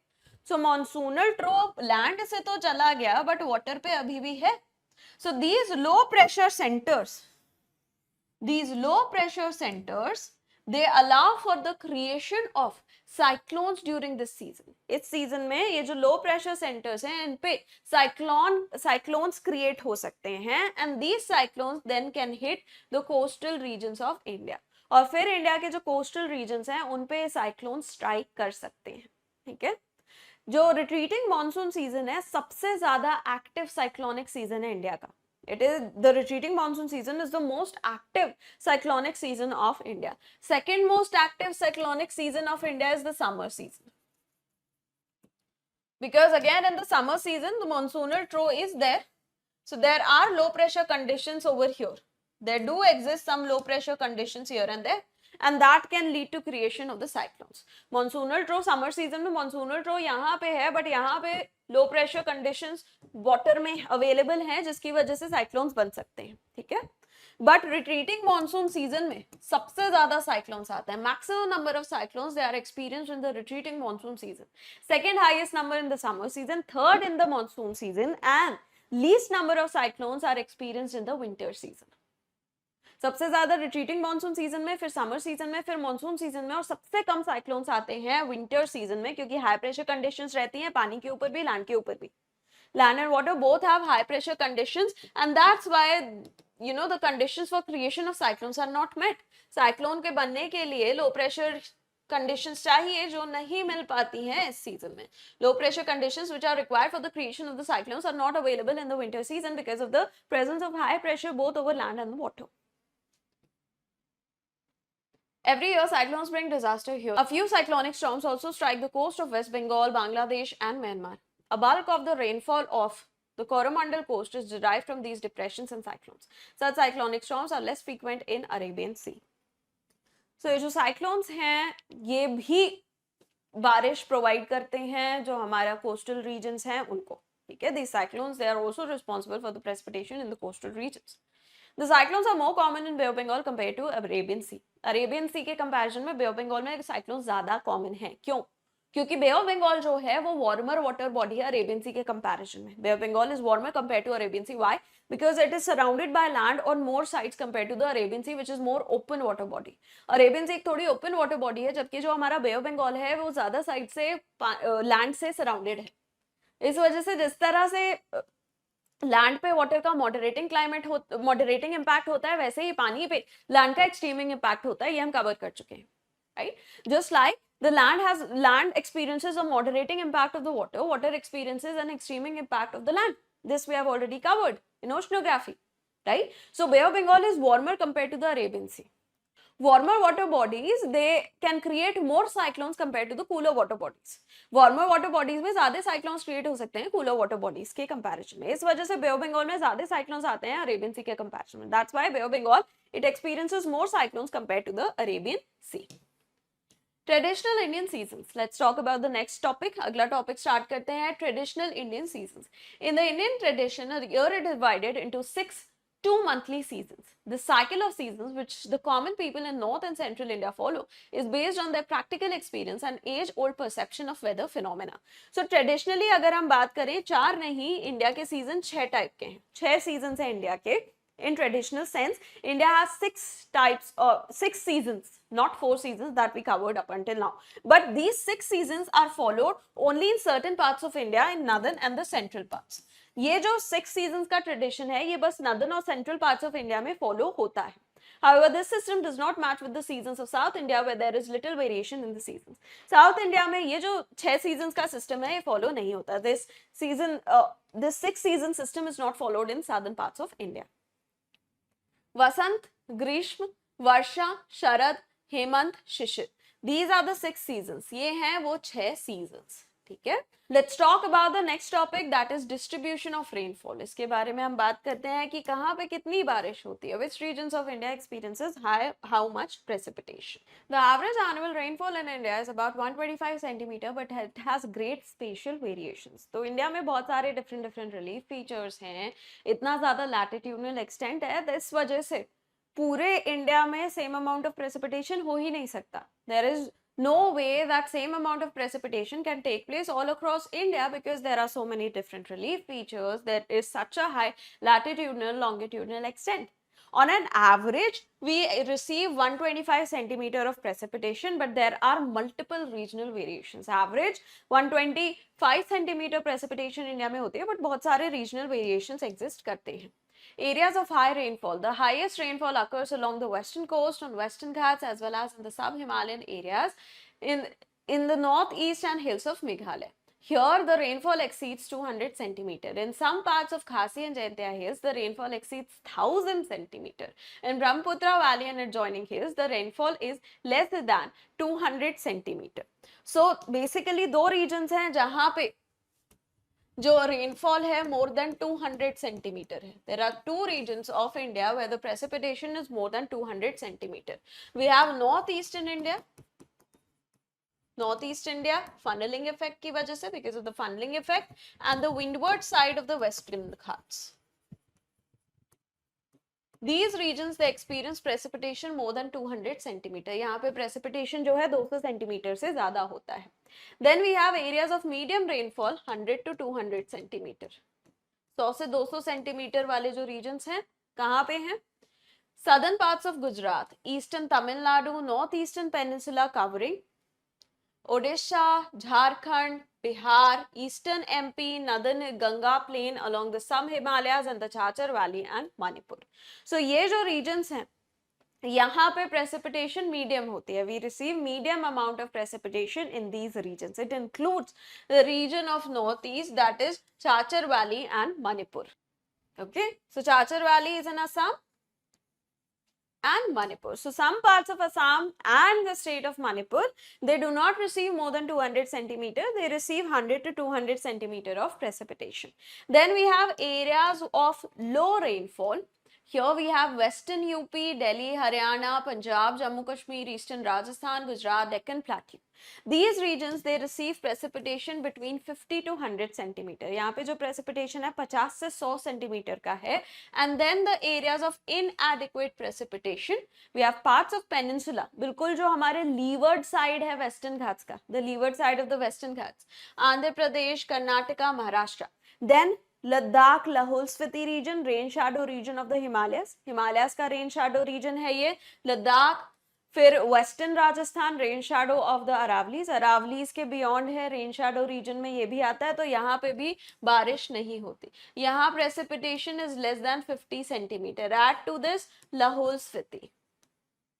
सो मॉनसूनल ट्रोप लैंड से तो चला गया बट वाटर पे अभी भी है. So these low pressure centers, they allow for the creation of cyclones during this season. इस season में ये जो low pressure centers हैं इन पे cyclones create हो सकते हैं and these cyclones then can hit the coastal regions of India. और फिर इंडिया के जो coastal regions हैं उन पे cyclones strike कर सकते हैं. ठीक है. जो रिट्रीटिंग मॉनसून सीजन है सबसे ज्यादा एक्टिव साइक्लोनिक सीजन है इंडिया का. It is the retreating monsoon season is the most active cyclonic season of India. Second most active cyclonic season of India is the summer season because again in the summer season the monsoonal trough is there, so there are low pressure conditions over here. There do exist some low pressure conditions here and there, and that can lead to creation of the cyclones. Monsoonal trough summer season में monsoonal trough यहाँ पे है, but यहाँ पे low pressure conditions water में available हैं जिसकी वजह से cyclones बन सकते हैं. ठीक है. But retreating monsoon season में सबसे ज़्यादा cyclones आते हैं. Maximum number of cyclones they are experienced in the retreating monsoon season. Second highest number in the summer season, third in the monsoon season, and least number of cyclones are experienced in the winter season. सबसे ज्यादा retreating monsoon season में, फिर summer season में, फिर monsoon season में, और सबसे कम cyclones आते हैं विंटर सीजन में क्योंकि हाई प्रेशर कंडीशंस रहती हैं पानी के ऊपर भी लैंड के ऊपर भी. Land and water both have high pressure conditions and that's why you know the conditions for creation of cyclones are not met. Cyclone के बनने के लिए लो प्रेशर कंडीशंस चाहिए जो नहीं मिल पाती हैं इस सीजन में. Low pressure conditions which are required for the creation of the cyclones are not available in the winter season because of the presence of high pressure both over land and water. Every year cyclones bring disaster here. A few cyclonic storms also strike the coast of West Bengal, Bangladesh and Myanmar. A bulk of the rainfall of the Coromandel coast is derived from these depressions and cyclones. Such cyclonic storms are less frequent in Arabian Sea. So ये जो cyclones हैं ये भी बारिश provide करते हैं जो हमारा coastal regions हैं उनको. ठीक है. These cyclones they are also responsible for the precipitation in the coastal regions. The cyclones are more common in Bay of Bengal compared to Arabian Sea. Arabian Sea के comparison में Bay of Bengal में cyclones ज़्यादा common हैं. क्यों? क्योंकि बे of Bengal जो है वो वार्मर वाटर बॉडी है अरेबियन सी के कंपैरिजन में. Bay of Bengal is warmer compare to Arabian Sea. Why? because it is surrounded by land on more sides compared to the Arabian Sea, which is more open water body. Arabian Sea एक थोड़ी open water body है, जबकि जो हमारा Bay of Bengal है वो ज़्यादा side से लैंड से सराउंडेड है. इस वजह से जिस तरह से लैंड पे वाटर का मॉडरेटिंग इम्पैक्ट होता है, वैसे ही पानी पे लैंड का एक्सट्रीमिंग इम्पैक्ट होता है. ये हम कवर कर चुके हैं, right? Just like the land experiences a moderating impact of the water experiences an extreming impact of the land. This we have already covered in oceanography, right? So Bay of Bengal is warmer compared to the Arabian Sea. Warmer water bodies, they can create more cyclones compared to the cooler water bodies. Warmer water bodies में ज़्यादा cyclones create हो सकते हैं cooler water bodies के comparison में. इस वजह से Bay of Bengal में ज़्यादा cyclones आते हैं Arabian Sea के comparison में. That's why Bay of Bengal it experiences more cyclones compared to the Arabian Sea. Traditional Indian seasons. Let's talk about the next topic. अगला topic start करते हैं traditional Indian seasons. In the Indian tradition, a year is divided into 6 two-monthly seasons. The cycle of seasons, which the common people in North and Central India follow, is based on their practical experience and age-old perception of weather phenomena. So traditionally, अगर हम बात करें, 4 नहीं, India के season 6 type के हैं. 6 seasons हैं India के. In traditional sense, India has 6 seasons, not 4 seasons that we covered up until now. But these 6 seasons are followed only in certain parts of India, in northern and the central parts. ये जो 6 seasons का tradition है, ये बस northern और central parts of India में follow होता है. However, this system does not match with the seasons of South India, where there is little variation in the seasons. South India में ये जो 6 seasons का system है, ये follow नहीं होता. This 6 season system is not followed in southern parts of India. Vasant, Grishma, Varsha, Sharad, Hemant, Shishir. These are the 6 seasons. ये हैं वो 6 seasons. ठीक है? Let's talk about the next topic, that is distribution of rainfall. इसके बारे में हम बात करते हैं कि कहाँ पे कितनी बारिश होती है. Which regions of India experiences how much precipitation? The average annual rainfall in India is about 125 centimeter, but it has great spatial variations. तो इंडिया में बहुत सारे different relief features हैं. इतना ज़्यादा latitudinal extent है, तो इस वजह से पूरे इंडिया में same amount of precipitation हो ही नहीं सकता. There is no way that same amount of precipitation can take place all across India, because there are so many different relief features. There is such a high latitudinal, longitudinal extent. On an average, we receive 125 centimeter of precipitation, but there are multiple regional variations. Average 125 centimeter precipitation India में होती है, but बहुत सारे regional variations exist करते हैं. Areas of high rainfall. The highest rainfall occurs along the western coast, on western Ghats, as well as in the sub-Himalayan areas in the northeast and hills of Meghalaya. Here, the rainfall exceeds 200 centimeter. In some parts of Khasi and Jaintia hills, the rainfall exceeds 1000 centimeter. In Brahmaputra Valley and adjoining hills, the rainfall is less than 200 centimeter. So, basically, दो regions हैं जहाँ पे जो rainfall है more than 200 centimeter है. There are 2 regions of India where the precipitation is more than 200 centimeter. We have northeastern India, funneling effect की वजह से, because of the funneling effect, and the windward side of the western Ghats. These regions they experience precipitation more than 200 centimeter. यहाँ पे precipitation जो है 200 centimeter से ज़्यादा होता है. Then we have areas of medium rainfall 100 to 200 centimeter. 100 से 200 centimeter वाले जो regions हैं कहाँ पे हैं? Southern parts of Gujarat, eastern Tamil Nadu, northeastern peninsula covering Odisha, Jharkhand, Bihar, eastern MP, northern Ganga plain along the sub-Himalayas and the Chachar Valley and Manipur. So ये जो regions हैं, यहाँ पे precipitation medium होती है. We receive medium amount of precipitation in these regions. It includes the region of northeast, that is Chachar Valley and Manipur. Okay, so Chachar Valley is in Assam and Manipur. So some parts of Assam and the state of Manipur, they do not receive more than 200 centimeter. They receive 100 to 200 centimeter of precipitation. Then we have areas of low rainfall. Here we have Western UP, Delhi, Haryana, Punjab, Jammu Kashmir, Eastern Rajasthan, Gujarat, Deccan Plateau. These regions they receive precipitation between 50 to 100 centimeter. यहाँ पे जो precipitation है 50 से 100 centimeter का है. And then the areas of inadequate precipitation, we have parts of peninsula. बिल्कुल जो हमारे leeward side है Western Ghats का, the leeward side of the Western Ghats, Andhra Pradesh, Karnataka, Maharashtra. Then Ladakh, Lahaul Spiti region, rain shadow region of the Himalayas. Himalayas का rain shadow region है ये लद्दाख. फिर western Rajasthan, rain shadow of the Aravallis. Aravallis के बियॉन्ड है rain shadow reason में ये भी आता है, तो यहाँ पे भी बारिश नहीं होती. यहाँ precipitation is less than 50 centimetre. Add to this Lahaul Spiti.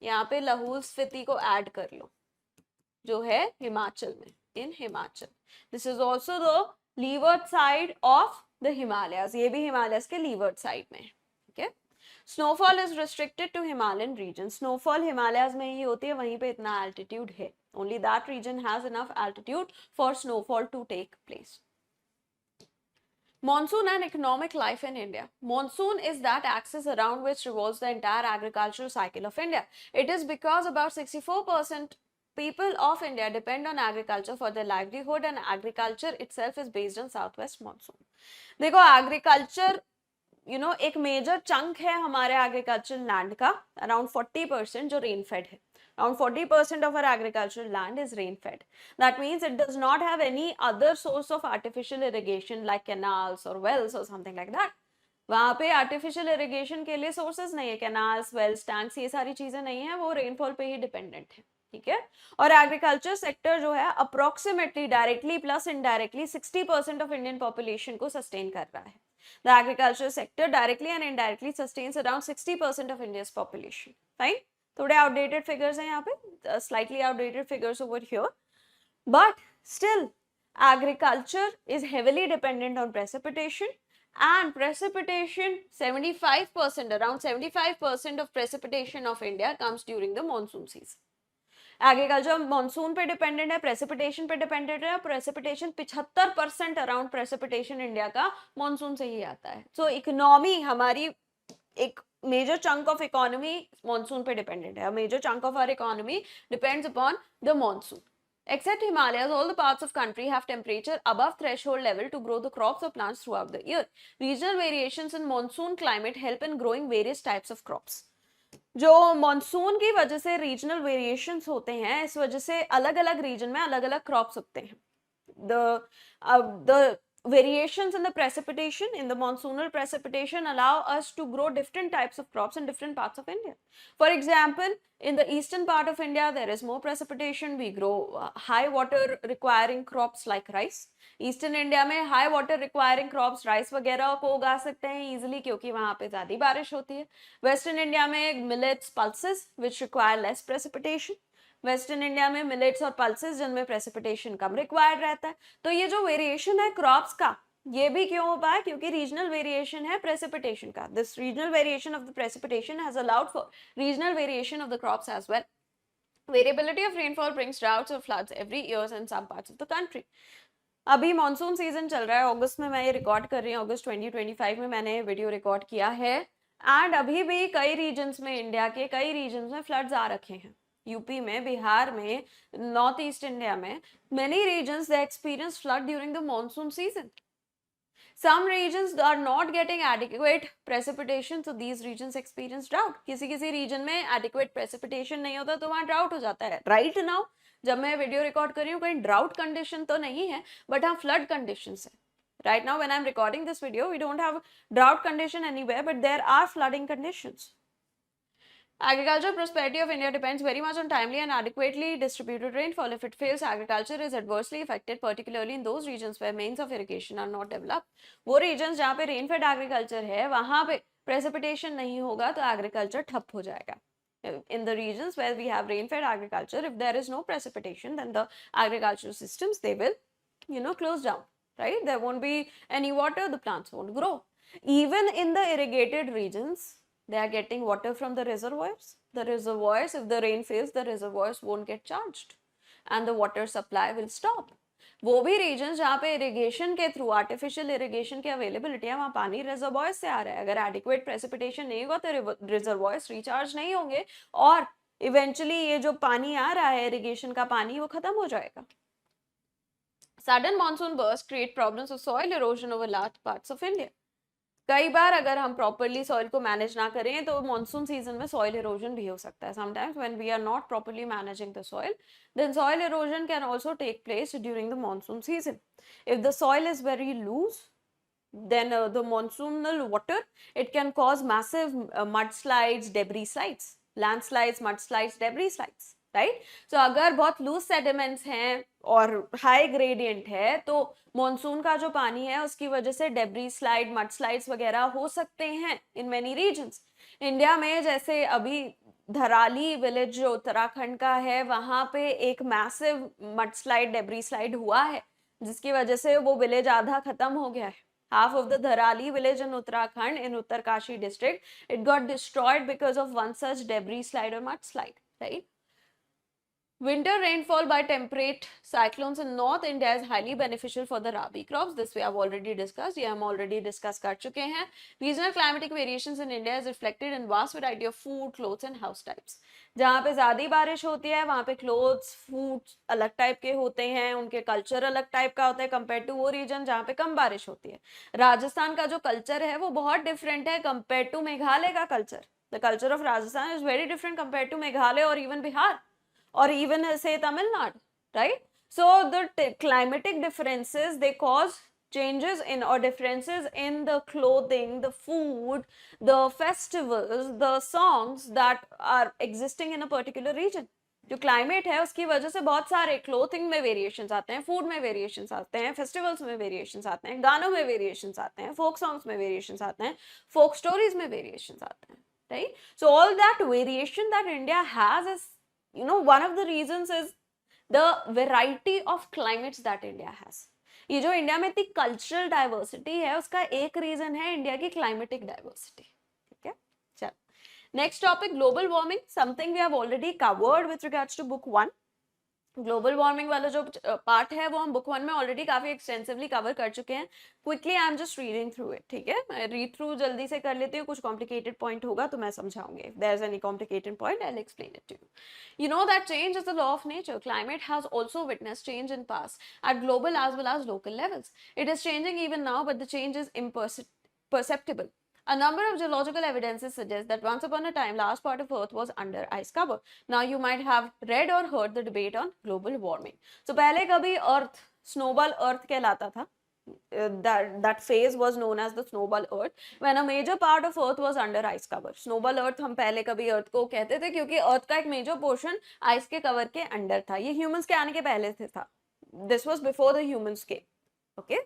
यहाँ पे लाहौल स्पीति को ऐड कर लो जो है हिमाचल में, in Himachal. This is also the leeward side of the Himalayas. ये भी हिमालयस के लीवर्ड साइड में है. ठीक है. Snowfall is restricted to Himalayan region. Snowfall Himalayas में ही होती है, वहीं पे इतना एल्टीट्यूड है. Only that region has enough altitude for snowfall to take place. Monsoon and economic life in India. Monsoon is that axis around which revolves the entire agricultural cycle of India. It is because about 64% people of India depend on agriculture for their livelihood, and agriculture itself is based on southwest monsoon. देखो agriculture एक major chunk है हमारे agriculture land का, around 40% जो rain fade है. Around 40% of our agricultural land is rain fed. That means it does not have any other source of artificial irrigation like canals or wells or something like that. वहाँ पे artificial irrigation के लिए sources नहीं है. Canals, Wales, tanks, ये सारी चीजें नहीं है, वो रेनफॉल पे ही डिपेंडेंट है. ठीक है. और एग्रीकल्चर सेक्टर जो है approximately directly plus indirectly 60% of Indian population को सस्टेन कर रहा है. The agriculture sector directly and indirectly sustains around 60% of India's population. Fine. थोड़े आउटडेटेड फिगर्स हैं यहाँ पे, slightly outdated figures over here, but still agriculture is heavily dependent on precipitation. And precipitation, 75%, around 75% of precipitation of India comes during the monsoon season. Agriculture monsoon पे dependent है, precipitation पे dependent है. Precipitation 75% around precipitation India का monsoon से ही आता है. So economy हमारी, एक major chunk of economy monsoon पे डिपेंडेंट है. Major chunk of our economy depends upon the monsoon. Except Himalayas, all the parts of country have temperature above threshold level to grow the crops or plants throughout the year. Regional variations in monsoon climate help in growing various types of crops. जो monsoon की वजह से regional variations होते हैं, इस वजह से अलग अलग रीजन में अलग अलग क्रॉप्स उगते हैं. The variations in the precipitation, in the monsoonal precipitation, allow us to grow different types of crops in different parts of India. For example, in the eastern part of India, there is more precipitation. We grow high water requiring crops like rice. Eastern India में high water requiring crops rice वगैरह को उगा सकते हैं easily, क्योंकि वहां पे ज्यादा बारिश होती है. वेस्टर्न इंडिया में millets, pulses which require less precipitation. Western India में मिलेट्स और पल्सेस जिनमें प्रेसिपिटेशन कम रिक्वायर्ड रहता है. तो ये जो वेरिएशन है क्रॉप्स का, ये भी क्यों हो पाया? क्योंकि रीजनल वेरिएशन है प्रेसिपिटेशन का. This regional variation of the precipitation has allowed for regional variation of the crops as well. Variability of rainfall brings droughts or floods every year in some parts of the country. अभी monsoon season चल रहा है. अगस्त में मैं ये record कर रही हूँ, अगस्त 2025 में मैंने वीडियो रिकॉर्ड किया है. एंड अभी भी कई रीजन्स में, इंडिया के कई रीजन्स में फ्लड्स आ रखे हैं. यूपी में, बिहार में, नॉर्थ ईस्ट इंडिया में, many regions they experience flood during the monsoon season. Some regions are not getting adequate precipitation, so these regions experience drought. किसी रीजन में adequate precipitation नहीं होता तो वहाँ drought हो जाता है. Right now, जब मैं वीडियो रिकॉर्ड कर रही हूँ, कहीं drought condition तो नहीं है, but हाँ flood conditions है. Right now, when I'm recording this video, we don't have drought condition anywhere, but there are flooding conditions. Agricultural prosperity of India depends very much on timely and adequately distributed rainfall. If it fails, agriculture is adversely affected, particularly in those regions where means of irrigation are not developed. वो regions जहाँ पे rain-fed agriculture है, वहाँ पे precipitation नहीं होगा तो agriculture ठप हो जाएगा. In the regions where we have rain-fed agriculture, if there is no precipitation, then the agricultural systems, they will, close down, right? There won't be any water, the plants won't grow. Even in the irrigated regions, they are getting water from the reservoirs. The reservoirs, if the rain fails, the reservoirs won't get charged and the water supply will stop. वो भी reason जहाँ पे irrigation के through, artificial irrigation की availability है, वहाँ पानी reservoirs से आ रहा है. अगर एडिक्वेट प्रेसिपिटेशन नहीं होगा तो रिजर्वॉयर्स रिचार्ज नहीं होंगे और इवेंचुअली ये जो पानी आ रहा है इरिगेशन का पानी, वो खत्म हो जाएगा. Sudden monsoon bursts create problems of soil erosion over large parts of India. कई बार अगर हम प्रॉपरली सॉइल को मैनेज ना करें तो मॉनसून सीजन में सॉइल इरोजन भी हो सकता है. Sometimes when we are not properly managing the soil, then soil erosion can also take place during the monsoon season. If the soil is very loose, then the monsoonal water, it can cause massive mudslides, debris slides, landslides, mudslides, debris slides, right? So अगर बहुत loose sediments हैं और high gradient है तो monsoon का जो पानी है उसकी वजह से डेब्री स्लाइड, मड स्लाइड्स वगैरह हो सकते हैं इन मेनी रीजन्स. इंडिया में जैसे अभी धराली विलेज जो उत्तराखंड का है, वहां पे एक massive mud slide, debris slide हुआ है जिसकी वजह से वो विलेज आधा खत्म हो गया है. Half of the Dharali village in Uttarakhand, in Uttarkashi district, it got destroyed because of one such debris slide or mud slide, right? Winter rainfall by temperate cyclones in North India is highly beneficial for the rabi crops. This we have already discussed. ये हम already discuss कर चुके हैं. Regional climatic variations in India is reflected in vast variety of food, clothes and house types. जहाँ पे ज़्यादा बारिश होती है वहाँ पे क्लोथ्स, फूड्स अलग टाइप के होते हैं, उनके कल्चर अलग टाइप का होता है कंपेयर टू वो रीजन जहाँ पे कम बारिश होती है. राजस्थान का जो कल्चर है वो बहुत डिफरेंट है कंपेयर टू मेघालय का culture. The culture of Rajasthan is very different compare to Meghalaya और even Bihar or even say Tamil Nadu, right? So the climatic differences, they cause changes in or differences in the clothing, the food, the festivals, the songs that are existing in a particular region. जो climate है उसकी वजह से बहुत सारे clothing में variations आते हैं, फूड में वेरिएशंस आते हैं, फेस्टिवल्स में वेरिएशंस आते हैं, गानों में वेरिएशंस आते हैं, फोक सॉन्ग्स में वेरिएशंस आते हैं, फोक स्टोरीज में वेरिएशंस आते हैं, right? So all that variation that India has is, you know, one of the reasons is the variety of climates that India has. ये जो इंडिया में इतनी कल्चरल डाइवर्सिटी है उसका एक रीजन है इंडिया की क्लाइमेटिक डाइवर्सिटी. ठीक है, चलो next topic, global warming, something we have already covered with regards to book 1. Global warming वाला जो पार्ट है वो हम बुक 1 में ऑलरेडी काफी एक्सटेंसिवली कवर कर चुके हैं. Quickly I am just reading through it. ठीक है, मैं रीड थ्रू जल्दी से कर लेती हूँ. कुछ कॉम्प्लिकेटेड पॉइंट होगा तो मैं समझाऊंगी. If there is any complicated point I will explain it to you. You know that change is the law of nature. Climate has also witnessed change in past at global as well as local levels. It is changing even now, but the change is imperceptible. A number of geological evidences suggest that once upon a time, large part of Earth was under ice cover. Now you might have read or heard the debate on global warming. So पहले कभी Earth, snowball Earth कहलाता था. That phase was known as the snowball Earth, when a major part of Earth was under ice cover. Snowball Earth हम पहले कभी Earth को कहते थे क्योंकि Earth का एक major portion ice के cover के अंडर था. ये humans के आने के पहले से था. This was before the humans came. Okay.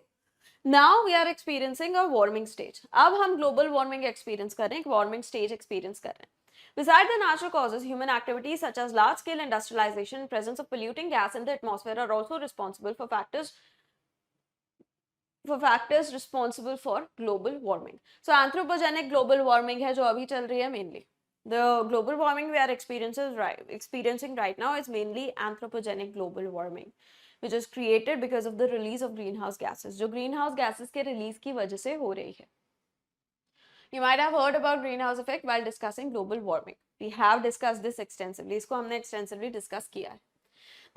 Now we are experiencing a warming stage. अब हम global warming experience कर रहे हैं, एक warming stage experience कर रहे हैं. Besides the natural causes, human activities such as large-scale industrialization and presence of polluting gas in the atmosphere are also responsible for factors responsible for global warming. So anthropogenic global warming है जो अभी चल रही है mainly. The global warming we are experiencing right now is mainly anthropogenic global warming, which is created because of the release of greenhouse gases. जो greenhouse gases के release की वजह से हो रही है. You might have heard about greenhouse effect while discussing global warming. We have discussed this extensively. इसको हमने extensively discuss किया है.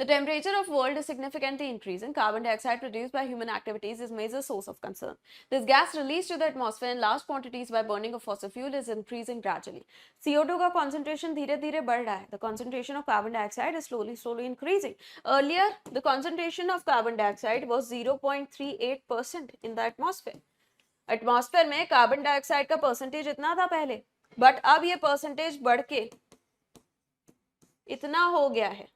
The temperature of world is significantly increasing. Carbon dioxide produced by human activities is a major source of concern. This gas released to the atmosphere in large quantities by burning of fossil fuel is increasing gradually. CO2 का concentration धीरे-धीरे बढ़ रहा है. The concentration of carbon dioxide is slowly increasing. Earlier, the concentration of carbon dioxide was 0.38% in the atmosphere. Atmosphere में carbon dioxide का percentage इतना था पहले, but अब ये percentage बढ़ के इतना हो गया है.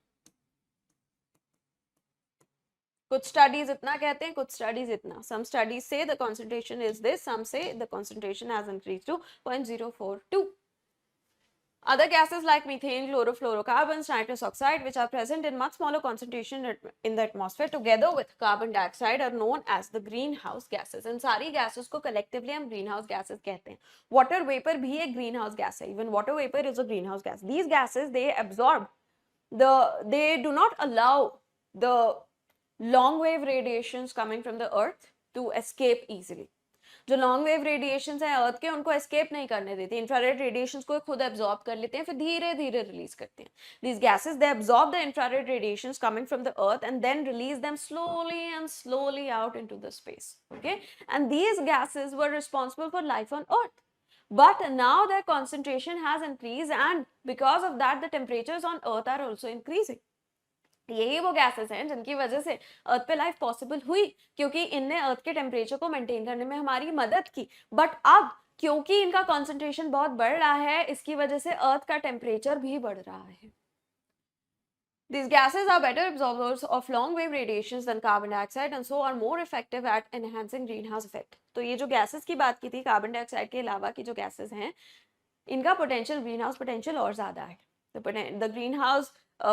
कुछ स्टडीज इतना कहते हैं, कुछ स्टडीज इतना. Some studies say the concentration is this, some say the concentration has increased to 0.042. Other gases like methane, chlorofluorocarbons, nitrous oxide, which are present in much smaller concentration in the atmosphere, together with carbon dioxide, are known as the greenhouse gases. इन सारी gases को collectively हम greenhouse gases कहते हैं. Water vapor भी एक greenhouse gas है. Even water vapor is a greenhouse gas. These gases, they absorb they do not allow the long wave radiations coming from the earth to escape easily. जो long wave radiations है अर्थ के, उनको escape नहीं करने देते, infrared radiations को खुद absorb कर लेते हैं, फिर धीरे धीरे रिलीज करते हैं. These gases, they absorb the infrared radiations coming from the earth and then release them slowly and slowly out into the space. Okay, and these gases were responsible for life on earth, but now their concentration has increased, and because of that the temperatures on earth are also increasing. यही वो gases हैं जिनकी वजह से अर्थ पे life possible हुई, क्योंकि इनने अर्थ के टेम्परेचर को मेंटेन करने में हमारी मदद की. बट अब क्योंकि इनका कॉन्सेंट्रेशन बहुत बढ़ रहा है, इसकी वजह से अर्थ का टेम्परेचर भी बढ़ रहा है. These gases are better absorbers of long wave radiations than carbon dioxide and so are more effective at enhancing greenhouse effect. तो ये जो गैसेस की बात की थी, कार्बन डाइऑक्साइड के अलावा की जो गैसेस हैं, इनका पोटेंशियल, ग्रीन हाउस पोटेंशियल और ज्यादा है. The greenhouse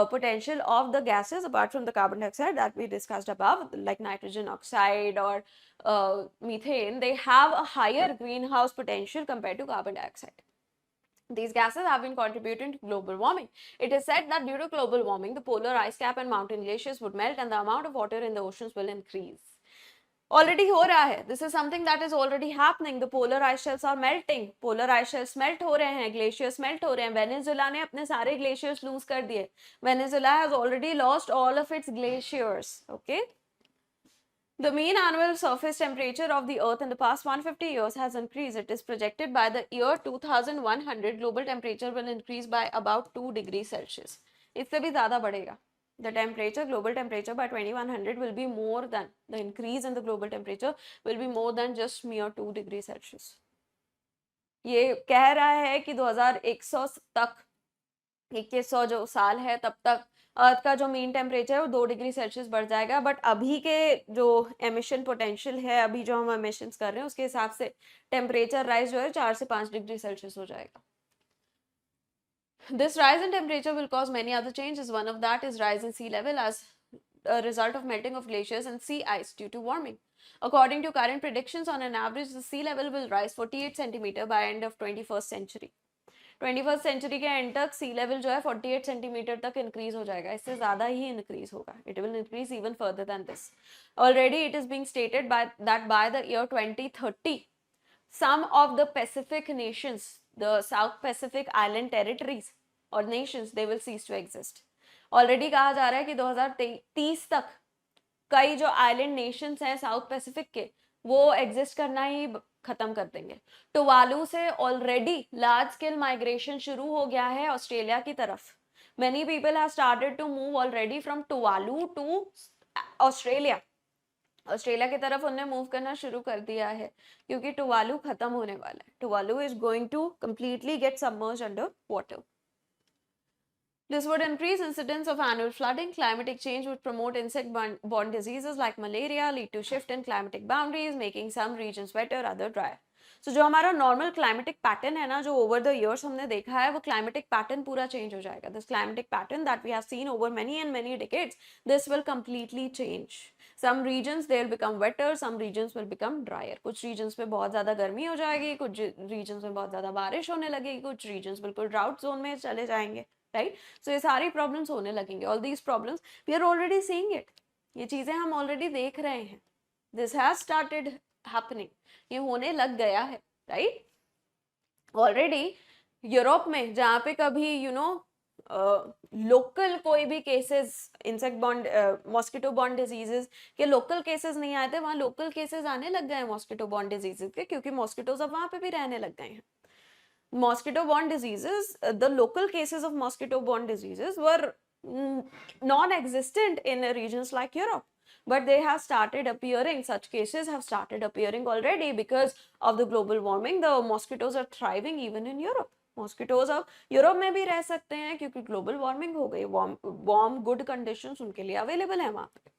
potential of the gases, apart from the carbon dioxide that we discussed above, like nitrogen oxide or methane, they have a higher greenhouse potential compared to carbon dioxide. These gases have been contributing to global warming. It is said that due to global warming, the polar ice cap and mountain glaciers would melt and the amount of water in the oceans will increase. Already हो रहा है. This is something that is already happening. The polar ice shelves are melting. Polar ice shelves melt हो रहे हैं. Glaciers melt हो रहे हैं. Venezuela ने अपने सारे glaciers lose कर दिए. Venezuela has already lost all of its glaciers. Okay. The mean annual surface temperature of the earth in the past 150 years has increased. It is projected by the year 2100 global temperature will increase by about 2 degrees Celsius. इससे भी ज़्यादा बढ़ेगा. The temperature, global temperature by 2100 will be more than, the increase in the global temperature will be more than just mere 2 degrees Celsius. ये कह रहा है कि 2100 तक, 2100 जो साल है तब तक अर्थ का जो मीन टेम्परेचर है वो 2 डिग्री सेल्सियस बढ़ जाएगा. बट अभी के जो एमिशन पोटेंशियल है, अभी जो हम एमिशंस कर रहे हैं, उसके हिसाब से टेम्परेचर राइज जो है 4 से 5 डिग्री सेल्सियस हो जाएगा. This rise in temperature will cause many other changes. One of that is rise in sea level as a result of melting of glaciers and sea ice due to warming. According to current predictions, on an average, the sea level will rise 48 centimeter by end of 21st century. 21st century के and तक सी level जो है 48 centimetre तक increase हो जाएगा. इससे ज़्यादा ही इंक्रीज होगा. It will increase even further than this. Already it is being stated that by the year 2030 some of the Pacific nations, the South Pacific Island territories or nations, they will cease to exist. Already कहा जा रहा है कि 2030 तक कई जो island Nations हैं south Pacific के, वो एग्जिस्ट करना ही खत्म कर देंगे. टुवालू से ऑलरेडी लार्ज स्केल माइग्रेशन शुरू हो गया है ऑस्ट्रेलिया की तरफ. Many people have started to move already from Tuvalu to Australia. Australia की तरफ उन्हें मूव करना शुरू कर दिया है क्योंकि टुवालू खत्म होने वाला है. Tuvalu is going to completely get submerged under water. This would increase incidence of annual flooding. Climatic change would promote insect-borne diseases like malaria, lead to shift in climatic boundaries, making some regions wetter, other drier. So जो हमारा normal climatic pattern है ना, जो over the years हमने देखा है, वो climatic pattern पूरा change हो जाएगा. This climatic pattern that we have seen over many and many decades, this will completely change. Some regions they will become wetter, some regions will become drier. कुछ regions पे बहुत ज़्यादा गर्मी हो जाएगी, कुछ regions में बहुत ज़्यादा बारिश होने लगेगी, कुछ regions बिल्कुल drought zone में चले जाएंगे. Right? So ये सारी प्रॉब्लम्स होने लगेंगे. All these problems we are already seeing it. ये चीजें हम ऑलरेडी देख रहे हैं. This has started happening. ये होने लग गया है. Right? Already यूरोप में जहाँ पे कभी लोकल कोई भी cases insect born mosquito borne diseases के लोकल केसेस नहीं आए थे, वहाँ लोकल केसेस आने लग गए हैं मॉस्किटो बॉर्न डिजीजेस के, क्योंकि मॉस्किटोज अब वहाँ पे भी रहने लग गए हैं. Mosquito-borne diseases, the local cases of mosquito-borne diseases were non-existent in regions like Europe, but they have started appearing. Such cases have started appearing already because of the global warming. The mosquitoes are thriving even in Europe. Mosquitoes अब Europe में भी रह सकते हैं क्योंकि global warming हो गई. Warm good conditions उनके लिए अवेलेबल है वहाँ पे.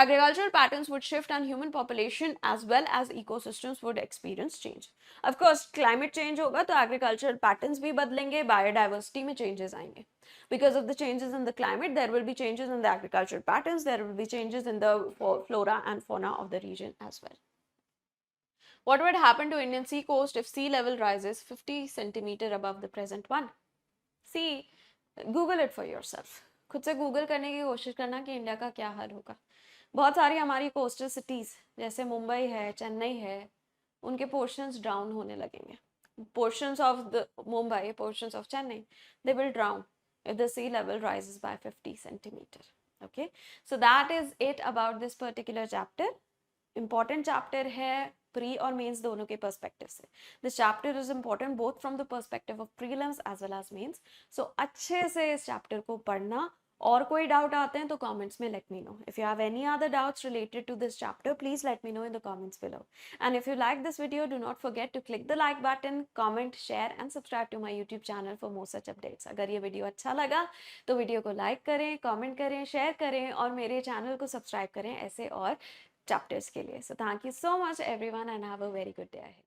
Agricultural patterns would shift and human population as well as ecosystems would experience change. Of course, climate change होगा तो agricultural patterns भी बदलेंगे, biodiversity में changes आएंगे. Because of the changes in the climate, there will be changes in the agricultural patterns, there will be changes in the flora and fauna of the region as well. What would happen to Indian sea coast if sea level rises 50 centimeter above the present one? See, Google it for yourself. खुद से Google करने की कोशिश करना कि India का क्या हाल होगा। बहुत सारी हमारी कोस्टल सिटीज़ जैसे मुंबई है, चेन्नई है, उनके पोर्शंस ड्राउन होने लगेंगे। Portions of the Mumbai, portions of Chennai, they will drown if the sea level rises by 50 centimeter. Okay, so that is it about this particular chapter. Important chapter है प्री और mains दोनों के पर्सपेक्टिव से. This chapter is important both from the perspective of prelims as well as mains. So अच्छे से इस chapter को पढ़ना. और कोई डाउट आते हैं तो कमेंट्स में let me know. If you have any other doubts related to this chapter please let me know in the comments below. And if you like this video do not forget to click the like button, comment, share and subscribe to my YouTube channel for more such updates. अगर ये video अच्छा लगा तो video को like करें, comment करें, share करें और मेरे चैनल को सब्सक्राइब करें ऐसे और chapters के लिए. So thank you so much everyone and have a very good day ahead.